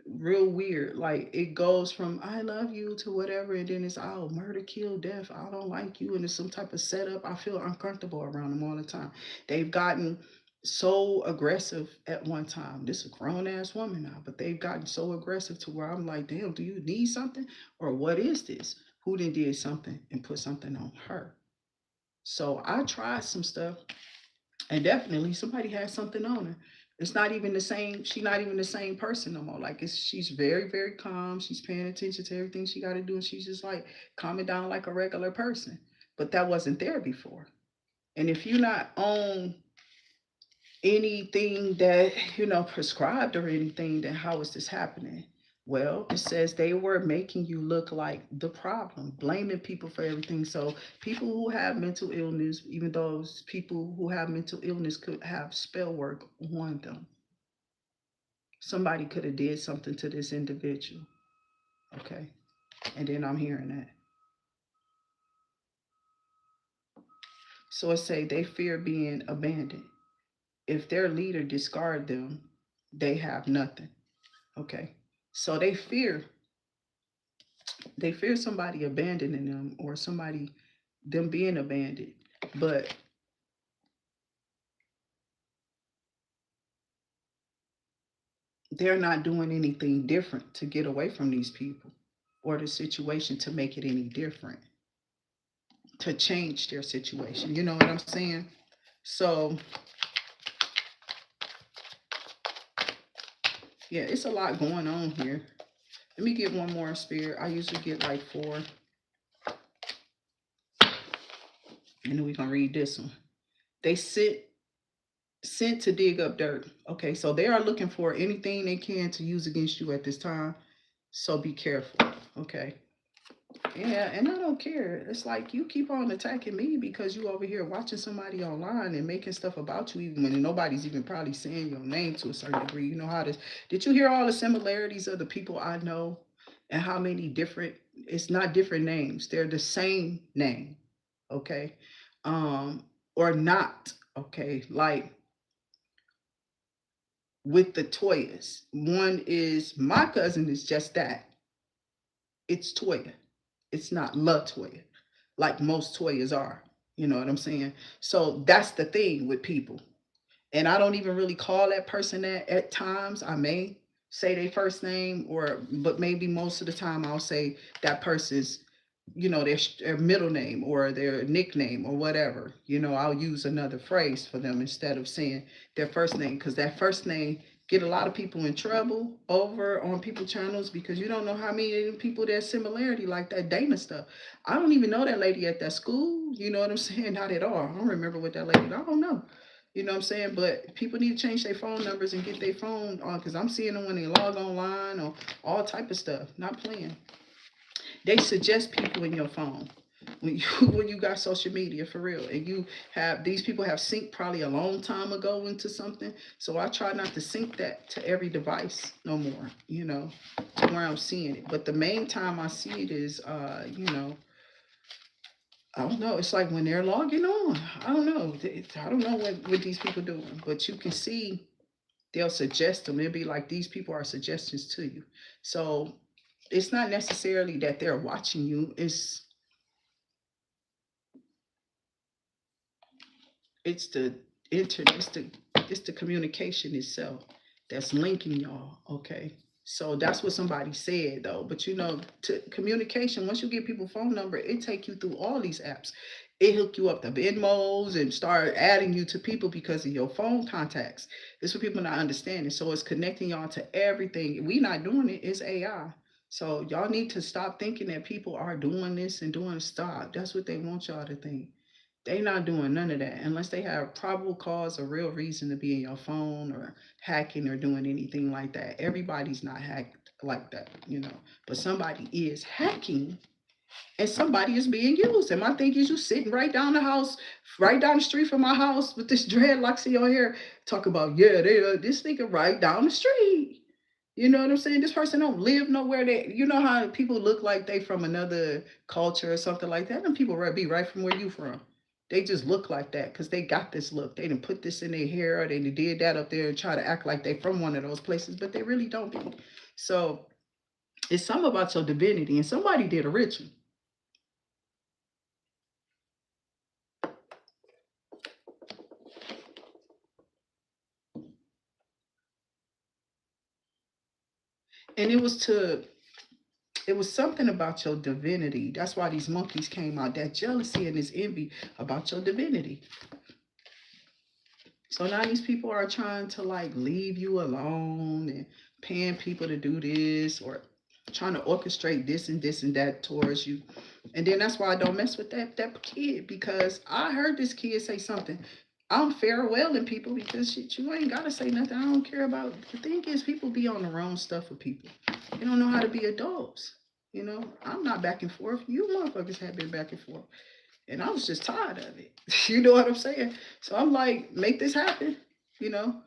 Speaker 1: real weird. Like it goes from I love you to whatever, and then it's oh murder, kill, death. I don't like you, and it's some type of setup. I feel uncomfortable around them all the time. They've gotten so aggressive at one time. This is a grown ass woman now, but they've gotten so aggressive to where I'm like, damn, do you need something, or what is this? Who did something and put something on her? So I tried some stuff, and definitely somebody had something on her. It's not even the same. She's not even the same person no more. Like she's very, very calm. She's paying attention to everything she got to do, and she's just like calming down like a regular person. But that wasn't there before. And if you're not on anything that prescribed or anything, then how is this happening? Well, it says they were making you look like the problem, blaming people for everything. So people who have mental illness, even those people who have mental illness could have spell work on them. Somebody could have did something to this individual. Okay, and then I'm hearing that. So it say they fear being abandoned. If their leader discard them, they have nothing. Okay, so they fear somebody abandoning them or somebody them being abandoned, but they're not doing anything different to get away from these people or the situation to make it any different, to change their situation. You know what I'm saying? So yeah, it's a lot going on here. Let me get one more spirit. I usually get like four, and then we're gonna read this one. They sent to dig up dirt. Okay, so they are looking for anything they can to use against you at this time. So be careful. Okay. Yeah, and I don't care. It's like you keep on attacking me because you over here watching somebody online and making stuff about you even when nobody's even probably saying your name to a certain degree. You know how this did you hear all the similarities of the people I know and how many different it's not different names. They're the same name. Okay. Or not. Okay. Like with the Toyas. One is my cousin is just that. It's Toya. It's not La Toya, like most Toyas are. You know what I'm saying? So that's the thing with people. And I don't even really call that person that at times. I may say their first name but maybe most of the time I'll say that person's their middle name or their nickname or whatever. I'll use another phrase for them instead of saying their first name, because that first name get a lot of people in trouble over on people channels because you don't know how many people there's similarity like that Dana stuff. I don't even know that lady at that school. You know what I'm saying? Not at all. I don't remember what that lady. I don't know. You know what I'm saying? But people need to change their phone numbers and get their phone on, because I'm seeing them when they log online or all type of stuff. Not playing. They suggest people in your phone when you when you got social media for real, and you have these people have synced probably a long time ago into something. So I try not to sync that to every device no more. To where I'm seeing it. But the main time I see it is I don't know. It's like when they're logging on. I don't know. I don't know what these people doing, but you can see they'll suggest them. It'll be like these people are suggestions to you. So it's not necessarily that they're watching you. It's the internet. It's the communication itself that's linking y'all. Okay. So that's what somebody said though. But to communication, once you get people's phone number, it take you through all these apps. It hook you up to VENMOs and start adding you to people because of your phone contacts. This is what people not understanding. So it's connecting y'all to everything. We not doing it, it's AI. So y'all need to stop thinking that people are doing this and doing stop. That's what they want y'all to think. They not doing none of that unless they have probable cause or real reason to be in your phone or hacking or doing anything like that. Everybody's not hacked like that. But somebody is hacking and somebody is being used. And my thing is, you sitting right down the house, right down the street from my house with this dreadlocks in your hair, talk about, yeah, this nigga right down the street. You know what I'm saying? This person don't live nowhere. You know how people look like they from another culture or something like that? Them people be right from where you from. They just look like that because they got this look. They didn't put this in their hair or they did that up there and try to act like they from one of those places, but they really don't be. So it's something about your divinity, and somebody did a ritual. And it was something about your divinity. That's why these monkeys came out. That jealousy and this envy about your divinity. So now these people are trying to like leave you alone and paying people to do this or trying to orchestrate this and that towards you. And then that's why I don't mess with that kid, because I heard this kid say something. I'm farewelling people because shit, you ain't gotta say nothing. I don't care about. The thing is, people be on the wrong stuff with people. They don't know how to be adults. I'm not back and forth. You motherfuckers have been back and forth. And I was just tired of it. You know what I'm saying? So I'm like, make this happen, you know?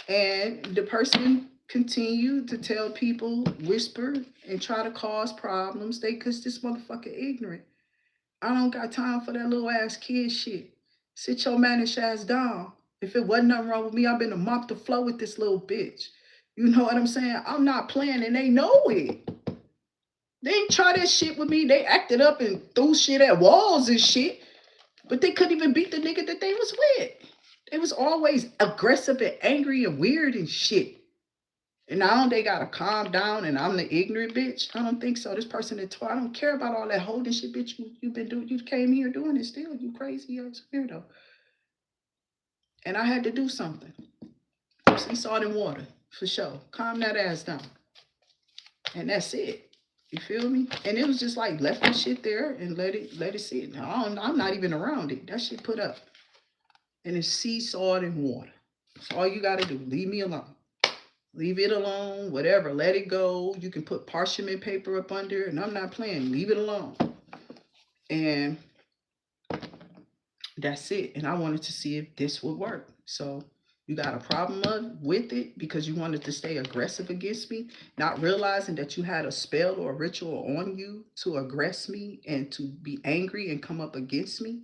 Speaker 1: And the person continued to tell people, whisper, and try to cause problems. Cause this motherfucker ignorant. I don't got time for that little ass kid shit. Sit your mannish ass down. If it wasn't nothing wrong with me, I've been to mop the floor with this little bitch. You know what I'm saying? I'm not playing and they know it. They ain't try that shit with me. They acted up and threw shit at walls and shit. But they couldn't even beat the nigga that they was with. They was always aggressive and angry and weird and shit. And now they gotta calm down and I'm the ignorant bitch. I don't think so. This person that I don't care about all that holding shit, bitch. You've been doing. You came here doing it still. You crazy. You're a weirdo. And I had to do something. Sea salt and water for sure. Calm that ass down. And that's it. You feel me? And it was just like left that shit there and let it sit. Now, I'm not even around it. That shit put up. And it's sea salt and water. That's all you gotta do. Leave me alone. Leave it alone, whatever. Let it go. You can put parchment paper up under, and I'm not playing. Leave it alone. And that's it. And I wanted to see if this would work. So you got a problem with it because you wanted to stay aggressive against me, not realizing that you had a spell or a ritual on you to aggress me and to be angry and come up against me.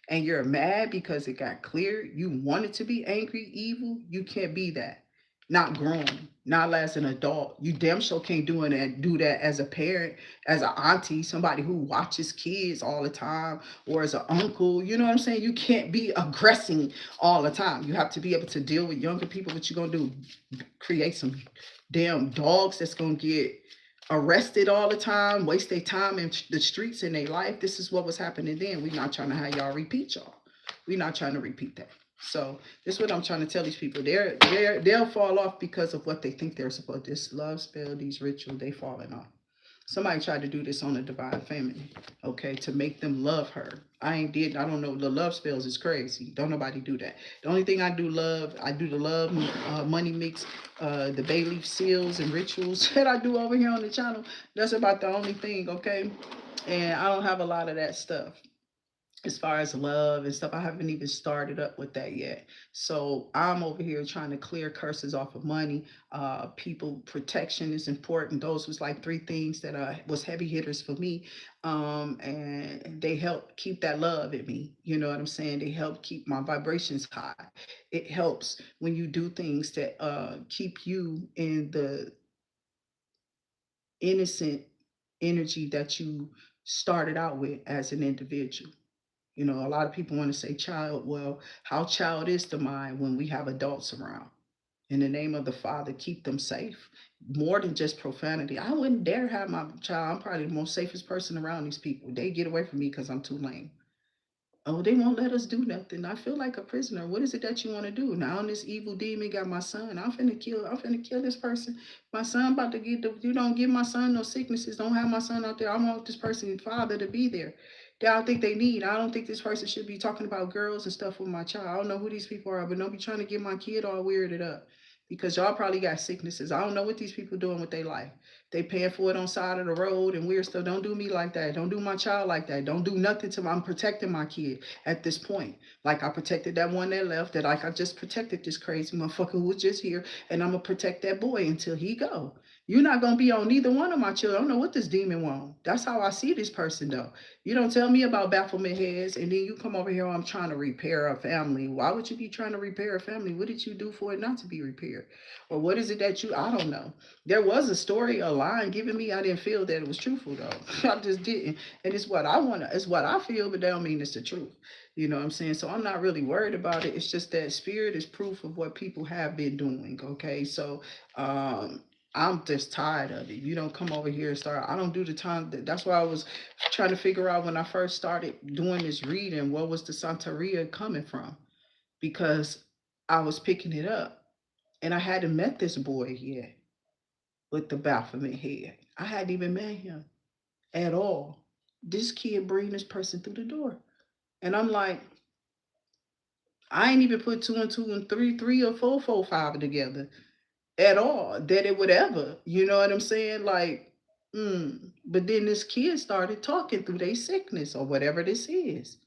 Speaker 1: And you're mad because it got clear. You wanted to be angry, evil. You can't be that. Not grown, not as an adult. You damn sure can't do that as a parent, as an auntie, somebody who watches kids all the time, or as an uncle. You know what I'm saying? You can't be aggressing all the time. You have to be able to deal with younger people. What you gonna do? Create some damn dogs that's gonna get arrested all the time, waste their time in the streets in their life. This is what was happening then. We're not trying to have y'all repeat y'all. We're not trying to repeat that. So this is what I'm trying to tell these people. They'll fall off because of what they think they're supposed to. This love spell, these rituals, they falling off. Somebody tried to do this on the divine feminine, okay, to make them love her. I don't know. The love spells is crazy. Don't nobody do that. The only thing I do the love money mix, the Bayleaf seals and rituals that I do over here on the channel. That's about the only thing, okay? And I don't have a lot of that stuff. as far as love and stuff. I haven't even started up with that yet. So I'm over here trying to clear curses off of money. People protection is important. Those was like three things that was heavy hitters for me. And they help keep that love in me. You know what I'm saying? They help keep my vibrations high. It helps when you do things that keep you in the innocent energy that you started out with as an individual. You know, a lot of people want to say child. Well, how child is the mind when we have adults around? In the name of the Father, keep them safe. More than just profanity. I wouldn't dare have my child. I'm probably the most safest person around these people. They get away from me because I'm too lame. Oh, they won't let us do nothing. I feel like a prisoner. What is it that you want to do? Now this evil demon got my son. I'm finna kill this person. My son about to get you don't give my son no sicknesses. Don't have my son out there. I want this person's father to be there. That I don't think they need. I don't think this person should be talking about girls and stuff with my child. I don't know who these people are, but don't be trying to get my kid all weirded up. Because y'all probably got sicknesses. I don't know what these people doing with their life. They paying for it on side of the road and weird stuff. Don't do me like that. Don't do my child like that. Don't do nothing to me. I'm protecting my kid at this point. Like I protected that one that left. That like I just protected this crazy motherfucker who was just here. And I'm gonna protect that boy until he go. You're not gonna be on neither one of my children. I don't know what this demon want. That's how I see this person though. You don't tell me about Baphomet heads, and then you come over here. I'm trying to repair a family. Why would you be trying to repair a family? What did you do for it not to be repaired? Or what is it that you? I don't know. There was a story, a line given me. I didn't feel that it was truthful though. I just didn't. And it's what I want. It's what I feel, but that don't mean it's the truth. You know what I'm saying? So I'm not really worried about it. It's just that spirit is proof of what people have been doing. Okay, so I'm just tired of it. You don't come over here and start. I don't do the time. That's why I was trying to figure out when I first started doing this reading, what was the Santeria coming from? Because I was picking it up and I hadn't met this boy yet with the Baphomet head. I hadn't even met him at all. This kid bring this person through the door. And I'm like, I ain't even put two and three, three or four, five together at all. That it would ever, you know what I'm saying? Like, but then this kid started talking through their sickness or whatever this is.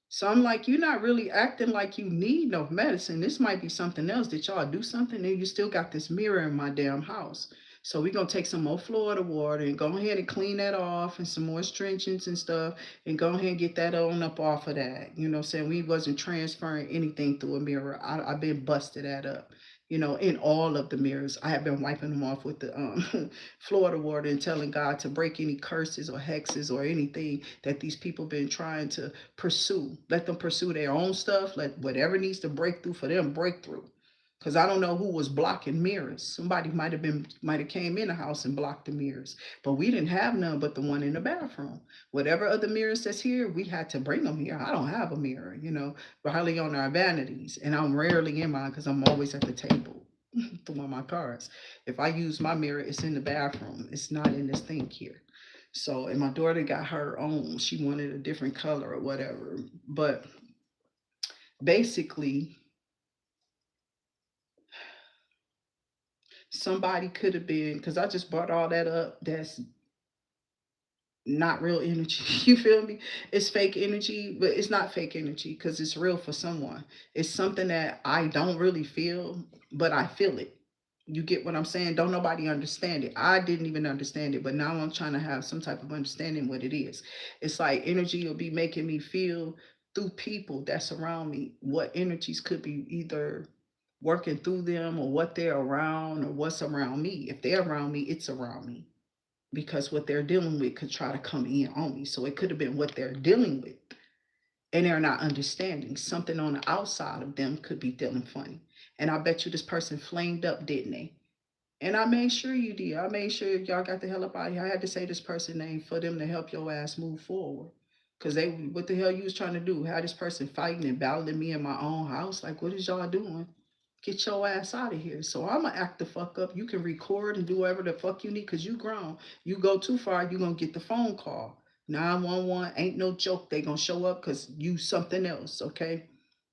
Speaker 1: So I'm like, you're not really acting like you need no medicine. This might be something else. Did y'all do something? And you still got this mirror in my damn house. So we're gonna take some more Florida water and go ahead and clean that off and some more astringents and stuff and go ahead and get that on up off of that. You know what I'm saying? We wasn't transferring anything through a mirror. I've been busted that up. You know, in all of the mirrors, I have been wiping them off with the Florida water and telling God to break any curses or hexes or anything that these people been trying to pursue. Let them pursue their own stuff. Let whatever needs to break through for them break through. Cause I don't know who was blocking mirrors. Somebody might have came in the house and blocked the mirrors, but we didn't have none but the one in the bathroom. Whatever other mirrors that's here, we had to bring them here. I don't have a mirror, you know. We're highly on our vanities, and I'm rarely in mine because I'm always at the table doing my cards. If I use my mirror, it's in the bathroom. It's not in this thing here. So, and my daughter got her own. She wanted a different color or whatever. But basically, somebody could have been, because I just brought all that up. That's not real energy. You feel me? It's fake energy, but it's not fake energy because it's real for someone. It's something that I don't really feel, but I feel it. You get what I'm saying? Don't nobody understand it. I didn't even understand it, but now I'm trying to have some type of understanding what it is. It's like energy will be making me feel through people that's around me what energies could be either working through them or what they're around or what's around me. If they're around me, it's around me because what they're dealing with could try to come in on me. So it could have been what they're dealing with and they're not understanding. Something on the outside of them could be dealing funny. And I bet you this person flamed up, didn't they? And I made sure you did. I made sure y'all got the hell up out of here. I had to say this person name for them to help your ass move forward. Cause they, what the hell you was trying to do? Have this person fighting and battling me in my own house? Like, what is y'all doing? Get your ass out of here. So I'ma act the fuck up. You can record and do whatever the fuck you need because you grown. You go too far, you gonna get the phone call. 911 ain't no joke. They gonna show up because you something else, okay?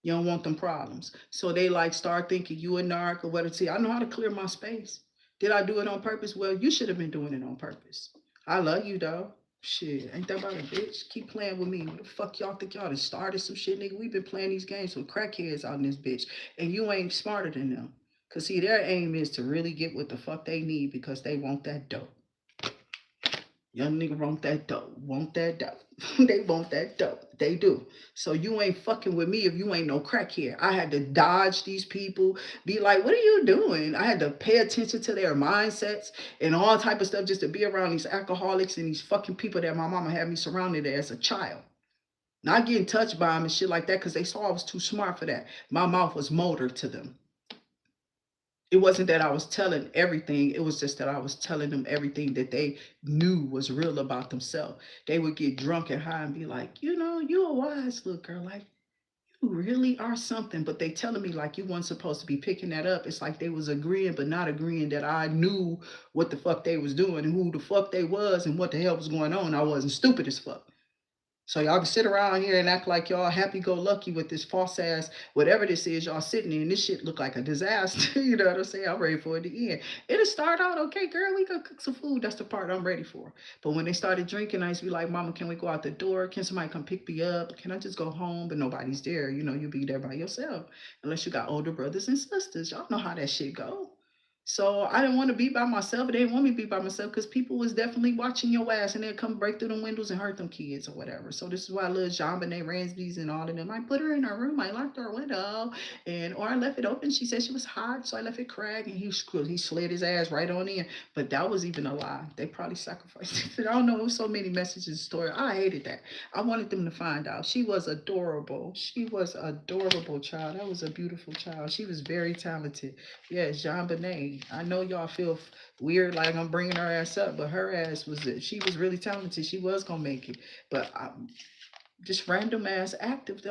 Speaker 1: You don't want them problems. So they like start thinking you a narc or whatever. See, I know how to clear my space. Did I do it on purpose? Well, you should have been doing it on purpose. I love you though. Shit, ain't that about a bitch? Keep playing with me. What the fuck y'all think y'all done started some shit, nigga? We been playing these games with crackheads out in this bitch, and you ain't smarter than them. Cause see, their aim is to really get what the fuck they need because they want that dope. Young nigga want that dope. Want that dope. They want that dope. They do. So you ain't fucking with me if you ain't no crackhead. I had to dodge these people, be like, what are you doing? I had to pay attention to their mindsets and all type of stuff just to be around these alcoholics and these fucking people that my mama had me surrounded as a child. Not getting touched by them and shit like that because they saw I was too smart for that. My mouth was motor to them. It wasn't that I was telling everything. It was just that I was telling them everything that they knew was real about themselves. They would get drunk and high and be like, you know, you a wise little girl. Like, you really are something. But they telling me like you weren't supposed to be picking that up. It's like they was agreeing, but not agreeing that I knew what the fuck they was doing and who the fuck they was and what the hell was going on. I wasn't stupid as fuck. So y'all can sit around here and act like y'all happy-go-lucky with this false ass, whatever this is y'all sitting in. This shit look like a disaster. You know what I'm saying? I'm ready for it to end. It'll start out, okay, girl, we gonna cook some food. That's the part I'm ready for. But when they started drinking, I used to be like, Mama, can we go out the door? Can somebody come pick me up? Can I just go home? But nobody's there. You know, you'll be there by yourself. Unless you got older brothers and sisters. Y'all know how that shit go. So I didn't want to be by myself. They didn't want me to be by myself because people was definitely watching your ass and they'd come break through the windows and hurt them kids or whatever. So this is why little Jean Benet Ransby's and all of them. I put her in her room. I locked her window and or I left it open. She said she was hot, so I left it cracked and he slid his ass right on in. But that was even a lie. They probably sacrificed it. I don't know. It was so many messages in the story. I hated that. I wanted them to find out. She was adorable. She was adorable child. That was a beautiful child. She was very talented. Yes, Jean Benet. I know y'all feel weird like I'm bringing her ass up, but her ass was she was really talented. She was gonna make it, but just random ass active.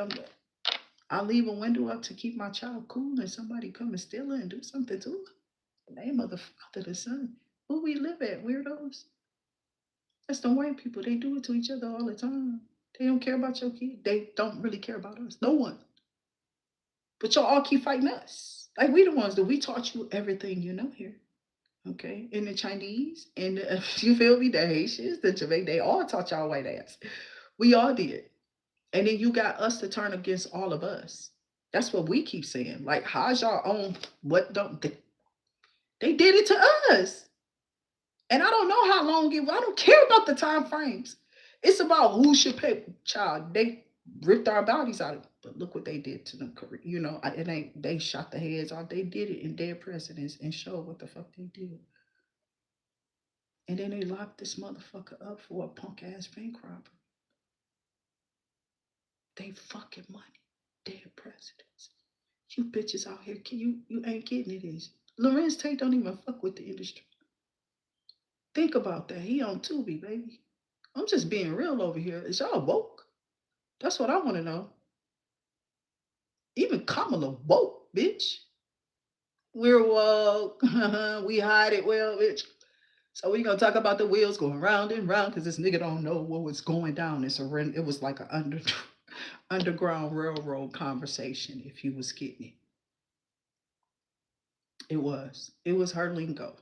Speaker 1: I leave a window up to keep my child cool, and somebody come and steal it and do something to her. Name of the Father, the Son. Who we live at, weirdos? That's the white people. They do it to each other all the time. They don't care about your kid. They don't really care about us. No one. But y'all all keep fighting us. Like we the ones that we taught you everything you know here. Okay, and the Chinese, and the, you feel me, the Haitians, the Jamaican, they all taught y'all white ass. We all did. And then you got us to turn against all of us. That's what we keep saying. Like, how's y'all own? What don't they did it to us? And I don't know how long it. I don't care about the time frames. It's about who should pay. Child, they ripped our bodies out of. But look what they did to them. You know, it ain't. They shot the heads off. They did it in dead presidents and showed what the fuck they did. And then they locked this motherfucker up for a punk ass bank robbery. They fucking money. Dead presidents. You bitches out here, you ain't getting it easy. Lorenz Tate don't even fuck with the industry. Think about that. He on Tubi, baby. I'm just being real over here. Is y'all woke? That's what I want to know. Even Kamala woke, bitch. We're woke. We hide it well, bitch. So we gonna talk about the wheels going round and round because this nigga don't know what was going down. It was like an underground railroad conversation. If you was getting it, it was her lingo.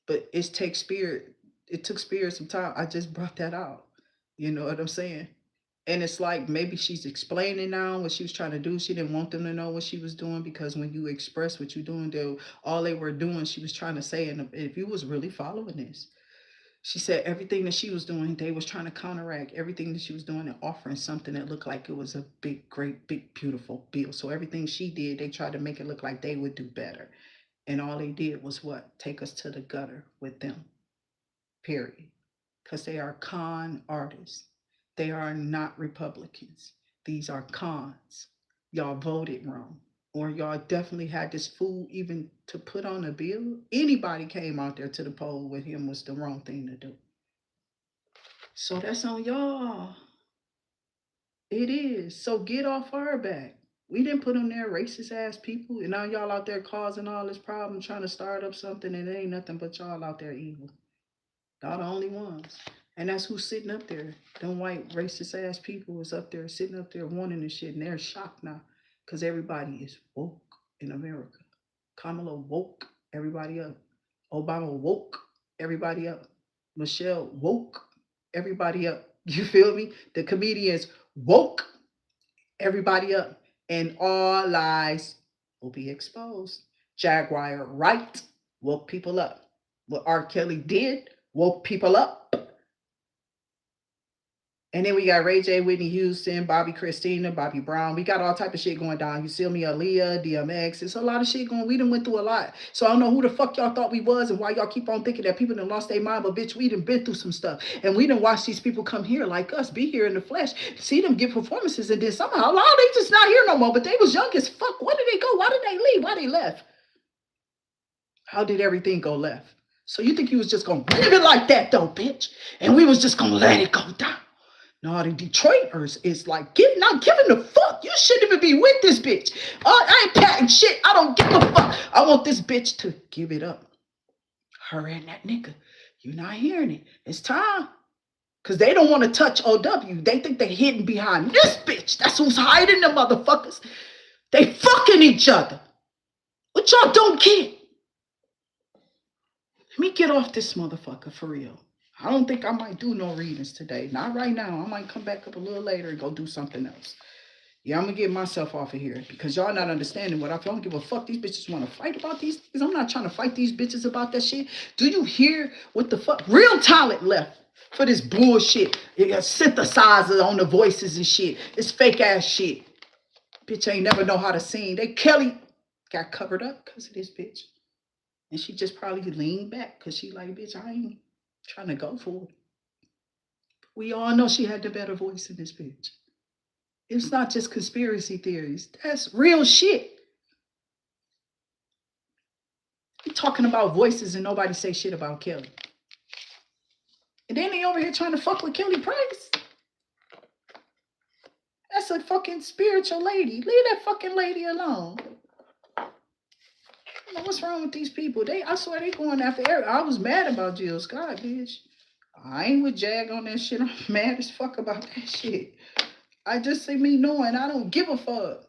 Speaker 1: But it takes spirit. It took spirit some time. I just brought that out. You know what I'm saying? And it's like maybe she's explaining now what she was trying to do. She didn't want them to know what she was doing because when you express what you're doing, all they were doing, she was trying to say, and if you was really following this, she said everything that she was doing, they was trying to counteract everything that she was doing and offering something that looked like it was a big, great, big, beautiful bill. So everything she did, they tried to make it look like they would do better. And all they did was what? Take us to the gutter with them, period. Because they are con artists. They are not Republicans. These are cons. Y'all voted wrong. Or y'all definitely had this fool even to put on a bill. Anybody came out there to the poll with him was the wrong thing to do. So that's on y'all. It is. So get off our back. We didn't put them there, racist ass people. And now y'all out there causing all this problem, trying to start up something, and it ain't nothing but y'all out there evil. Y'all the only ones. And that's who's sitting up there. Them white racist ass people is up there, sitting up there wanting this shit. And they're shocked now. Because everybody is woke in America. Kamala woke everybody up. Obama woke everybody up. Michelle woke everybody up. You feel me? The comedians woke everybody up, and all lies will be exposed. Jaguar Wright woke people up. What R. Kelly did woke people up. And then we got Ray J, Whitney Houston, Bobby Christina, Bobby Brown. We got all type of shit going down. You see me, Aaliyah, DMX. It's a lot of shit going. We done went through a lot. So I don't know who the fuck y'all thought we was and why y'all keep on thinking that people done lost their mind. But bitch, we done been through some stuff. And we done watched these people come here like us, be here in the flesh, see them give performances, and then somehow, oh, they just not here no more. But they was young as fuck. Where did they go? Why did they leave? Why they left? How did everything go left? So you think you was just gonna leave it like that though, bitch? And we was just gonna let it go down. No, the Detroiters is like not giving a fuck. You shouldn't even be with this bitch. I ain't patting shit. I don't give a fuck. I want this bitch to give it up. Her and that nigga. You're not hearing it. It's time. Because they don't want to touch OW. They think they're hidden behind this bitch. That's who's hiding the motherfuckers. They fucking each other. What y'all don't get? Let me get off this motherfucker for real. I don't think I might do no readings today. Not right now. I might come back up a little later and go do something else. Yeah, I'm going to get myself off of here because y'all not understanding what I feel. I don't give a fuck. These bitches want to fight about these things. I'm not trying to fight these bitches about that shit. Do you hear what the fuck? Real talent left for this bullshit. You got synthesizer on the voices and shit. It's fake ass shit. Bitch ain't never know how to sing. Kelly got covered up because of this bitch. And she just probably leaned back because she like, bitch, I ain't trying to go for it. We all know she had the better voice in this bitch. It's not just conspiracy theories. That's real shit. You're talking about voices and nobody say shit about Kelly. And then they over here trying to fuck with Kelly Price. That's a fucking spiritual lady. Leave that fucking lady alone. I don't know what's wrong with these people. I swear they going after Eric. I was mad about Jill Scott, bitch. I ain't with Jag on that shit. I'm mad as fuck about that shit. I just see me knowing I don't give a fuck.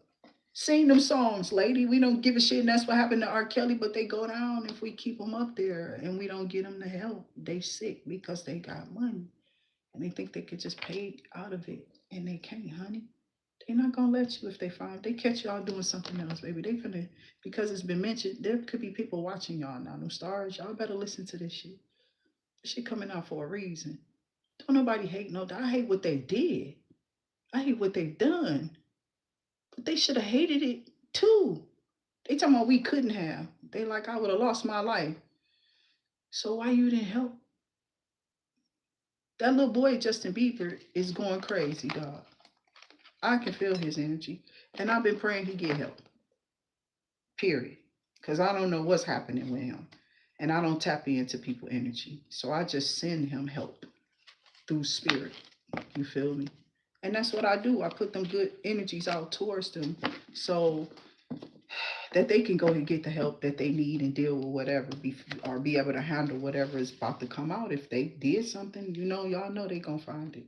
Speaker 1: Sing them songs, lady. We don't give a shit, and that's what happened to R. Kelly, but they go down if we keep them up there and we don't get them the help. They sick because they got money. And they think they could just pay out of it. And they can't, honey. They're not going to let you if they catch y'all doing something else, baby. They finna, because it's been mentioned, there could be people watching y'all now. Them stars, y'all better listen to this shit. This shit coming out for a reason. Don't nobody hate I hate what they did. I hate what they've done. But they should have hated it too. They talking about we couldn't have. They like, I would have lost my life. So why you didn't help? That little boy, Justin Bieber, is going crazy, dog. I can feel his energy. And I've been praying he get help. Period. Because I don't know what's happening with him. And I don't tap into people's energy. So I just send him help through spirit. You feel me? And that's what I do. I put them good energies out towards them so that they can go and get the help that they need and deal with whatever, or be able to handle whatever is about to come out. If they did something, y'all know they going to find it.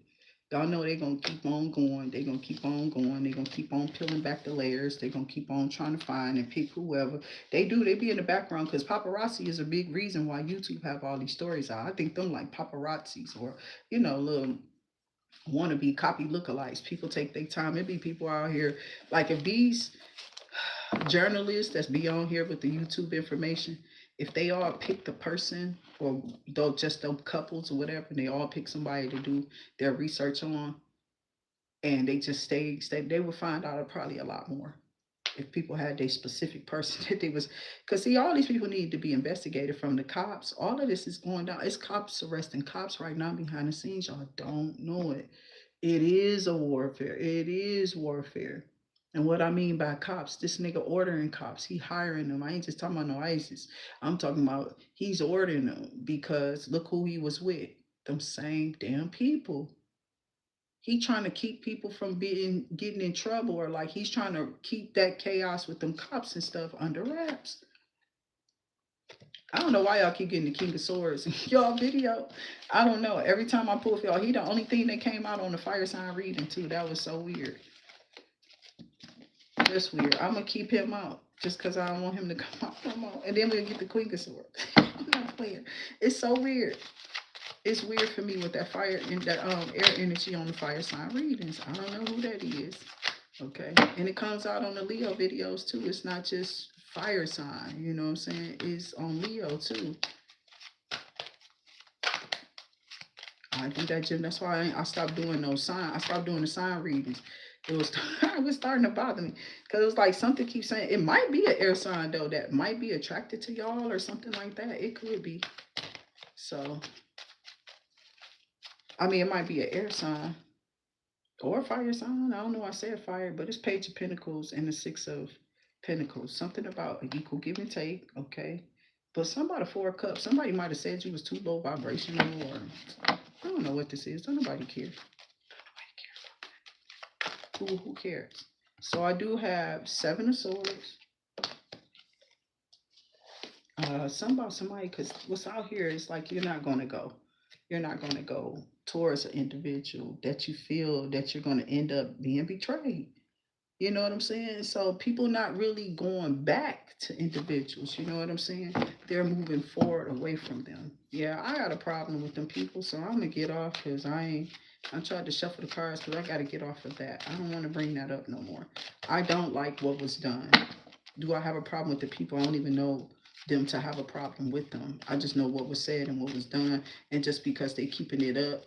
Speaker 1: Y'all know they're going to keep on going. They're going to keep on going. They're going to keep on peeling back the layers. They're going to keep on trying to find and pick whoever. They be in the background because paparazzi is a big reason why YouTube have all these stories out. I think them like paparazzis or, little wannabe copy lookalikes. People take their time. It be people out here. Like if these journalists that's be on here with the YouTube information, if they all pick the person or those couples or whatever, and they all pick somebody to do their research on, and they just stay, they would find out probably a lot more if people had their specific person that they was, because see, all these people need to be investigated from the cops. All of this is going down. It's cops arresting cops right now behind the scenes. Y'all don't know it. It is a warfare. It is warfare. And what I mean by cops, this nigga ordering cops, he hiring them. I ain't just talking about no ISIS. I'm talking about he's ordering them because look who he was with. Them same damn people. He trying to keep people from getting in trouble, or like he's trying to keep that chaos with them cops and stuff under wraps. I don't know why y'all keep getting the King of Swords in y'all video. I don't know. Every time I pull for y'all, he the only thing that came out on the fire sign reading too. That was so weird. That's weird. I'm going to keep him out just because I don't want him to come out no more. And then we'll get the Queen of Swords. I'm not playing. It's so weird. it's weird for me with that fire and that air energy on the fire sign readings. I don't know who that is. Okay. And it comes out on the Leo videos too. It's not just fire sign, you know what I'm saying? It's on Leo too. I think that's why I stopped doing those signs. I stopped doing the sign readings. It was it was starting to bother me because it was like something keeps saying it might be an air sign though that might be attracted to y'all or something like that. It could be. So I mean, it might be an air sign or a fire sign. I don't know. I said fire, but it's Page of Pentacles and the Six of Pentacles. Something about equal give and take. Okay. But somebody, Four of Cups, somebody might have said you was too low vibrational, or I don't know what this is. Don't nobody care. Who cares? So I do have Seven of Swords. Somebody, because what's out here is like you're not going to go. You're not going to go towards an individual that you feel that you're going to end up being betrayed. You know what I'm saying? So people not really going back to individuals. You know what I'm saying? They're moving forward away from them. Yeah, I got a problem with them people, so I'm gonna get off because I tried to shuffle the cards because I got to get off of that. I don't want to bring that up no more. I don't like what was done. Do I have a problem with the people? I don't even know them to have a problem with them. I just know what was said and what was done, and just because they keeping it up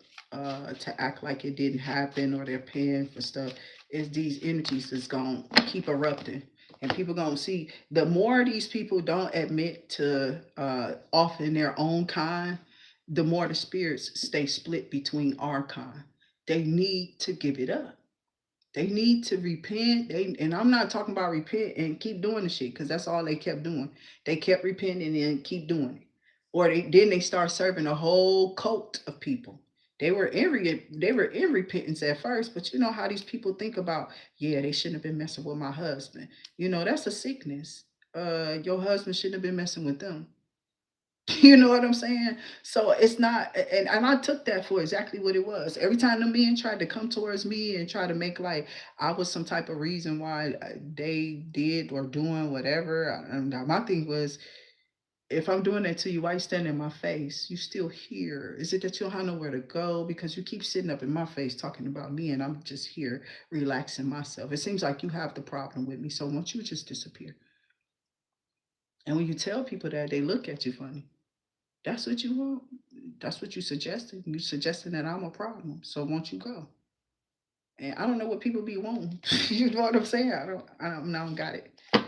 Speaker 1: to act like it didn't happen or they're paying for stuff, is these energies is gonna keep erupting, and people gonna see. The more these people don't admit to often their own kind, the more the spirits stay split between our kind. They need to give it up. They need to repent. And I'm not talking about repent and keep doing the shit, because that's all they kept doing. They kept repenting and keep doing it. Or then they start serving a whole cult of people. They were in repentance at first, but you know how these people think about, yeah, they shouldn't have been messing with my husband. You know, that's a sickness. Your husband shouldn't have been messing with them. You know what I'm saying? So it's not, and I took that for exactly what it was. Every time the men tried to come towards me and try to make like I was some type of reason why they did or doing whatever. And my thing was, if I'm doing that to you, why you standing in my face? You still here? Is it that you don't have nowhere to go? Because you keep sitting up in my face talking about me, and I'm just here relaxing myself. It seems like you have the problem with me. So won't you just disappear? And when you tell people that, they look at you funny. That's what you want. That's what you suggested. You suggesting that I'm a problem. So won't you go? And I don't know what people be wanting. You know what I'm saying? I don't got it. I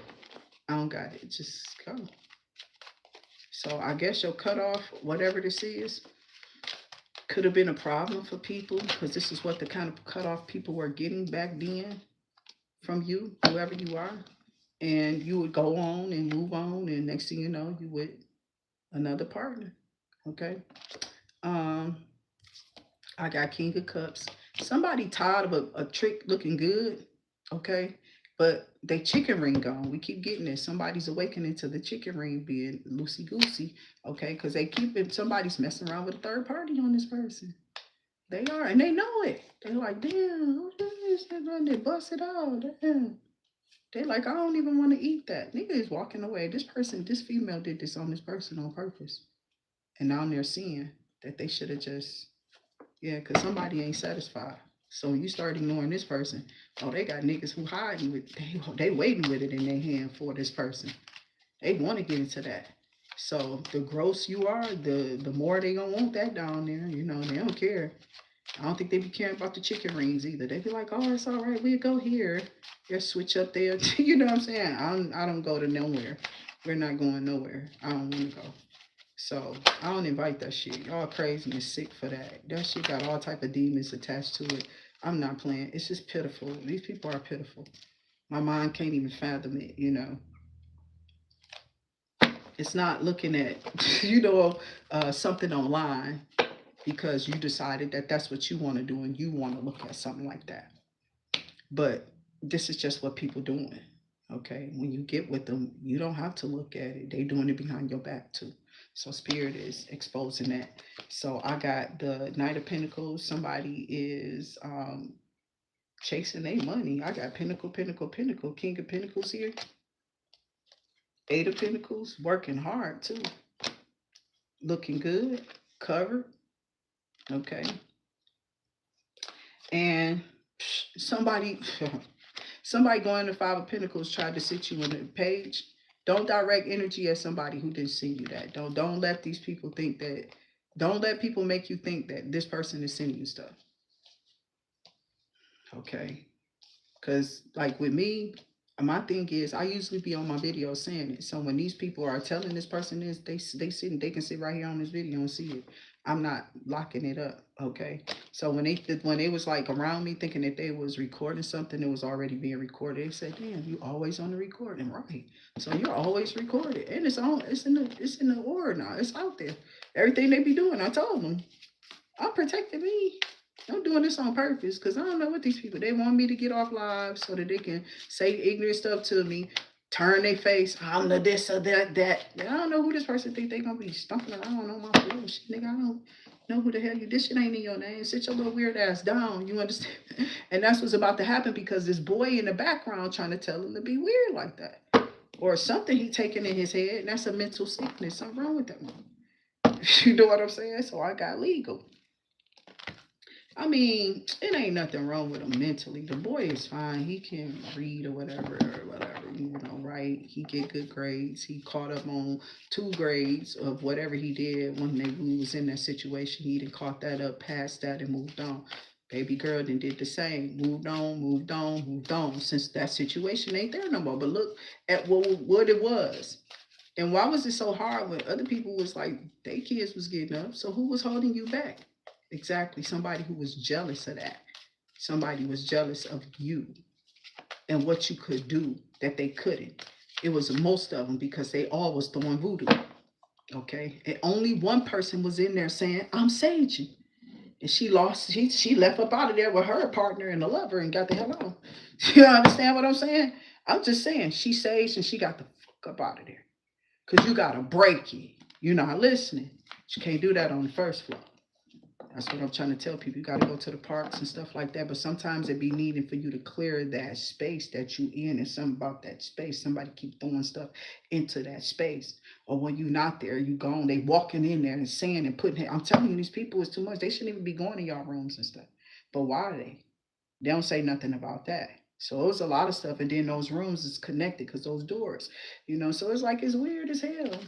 Speaker 1: don't got it. Just go. So I guess your cutoff, whatever this is, could have been a problem for people, because this is what the kind of cutoff people were getting back then from you, whoever you are. And you would go on and move on, and next thing you know, you with another partner. Okay. Um, I got King of Cups. Somebody tired of a trick looking good, okay? But they chicken ring gone. We keep getting this. Somebody's awakening to the chicken ring being loosey goosey, okay? Because they keep it. Somebody's messing around with a third party on this person. They are, and they know it. They're like, damn, who is this? They bust it out. Damn. They like, I don't even want to eat that. Nigga is walking away. This female did this on this person on purpose. And now they're seeing that they should have just, yeah, because somebody ain't satisfied. So when you start ignoring this person, oh, they got niggas who hiding with, they waiting with it in their hand for this person. They want to get into that. So the gross you are, the more they gonna want that down there. You know, they don't care. I don't think they be caring about the chicken rings either. They be like, oh, it's all right, we'll go here. Just switch up there. You know what I'm saying? I don't go to nowhere. We're not going nowhere. I don't want to go. So I don't invite that shit. Y'all crazy and sick for that. That shit got all type of demons attached to it. I'm not playing. It's just pitiful. These people are pitiful. My mind can't even fathom it, you know. It's not looking at, something online because you decided that that's what you want to do and you want to look at something like that. But this is just what people doing. Okay. When you get with them, you don't have to look at it. They doing it behind your back too. So Spirit is exposing that. So I got the Knight of Pentacles. Somebody is chasing their money. I got Pinnacle, Pinnacle, Pinnacle. King of Pentacles here. Eight of Pentacles. Working hard too. Looking good. Covered. Okay. And somebody somebody going to Five of Pentacles tried to sit you on the page. Don't direct energy at somebody who didn't send you that. Don't let these people think that. Don't let people make you think that this person is sending you stuff. Okay. Because like with me, my thing is I usually be on my video saying it. So when these people are telling this person this, they can sit right here on this video and see it. I'm not locking it up. Okay. So when they was like around me thinking that they was recording something that was already being recorded, they said, "Damn, you always on the recording, right? So you're always recorded, and it's in the order now. It's out there. Everything they be doing, I told them, I'm protecting me. I'm doing this on purpose because I don't know what these people, they want me to get off live so that they can say ignorant stuff to me, turn their face, I'm the this or that. I don't know who this person think they gonna be stumping around on my floor. Shit, nigga, I don't know who the hell you, this shit ain't in your name. Sit your little weird ass down. You understand? And that's what's about to happen because this boy in the background trying to tell him to be weird like that. Or something he taking in his head, and that's a mental sickness. Something wrong with that one. You know what I'm saying? So I got legal. I mean, it ain't nothing wrong with him mentally. The boy is fine. He can read or whatever, you know, right? He get good grades. He caught up on 2 grades of whatever he did when we was in that situation. He done caught that up, passed that, and moved on. Baby girl then did the same. Moved on. Since that situation ain't there no more. But look at what it was. And why was it so hard when other people was like, they kids was getting up? So who was holding you back? Exactly. Somebody who was jealous of that. Somebody was jealous of you and what you could do that they couldn't. It was most of them because they all was throwing voodoo. Okay. And only one person was in there saying, I'm saging. And she left up out of there with her partner and the lover and got the hell on. You understand what I'm saying? I'm just saying she saged and she got the fuck up out of there. Cause you gotta break it. You're not listening. You can't do that on the first floor. That's what I'm trying to tell people. You got to go to the parks and stuff like that. But sometimes it be needing for you to clear that space that you in. And something about that space. Somebody keep throwing stuff into that space. Or when you not there, you gone. They walking in there and saying and putting it. I'm telling you, these people is too much. They shouldn't even be going to y'all rooms and stuff. But why are they? They don't say nothing about that. So it's a lot of stuff. And then those rooms is connected because those doors, you know. So it's like it's weird as hell.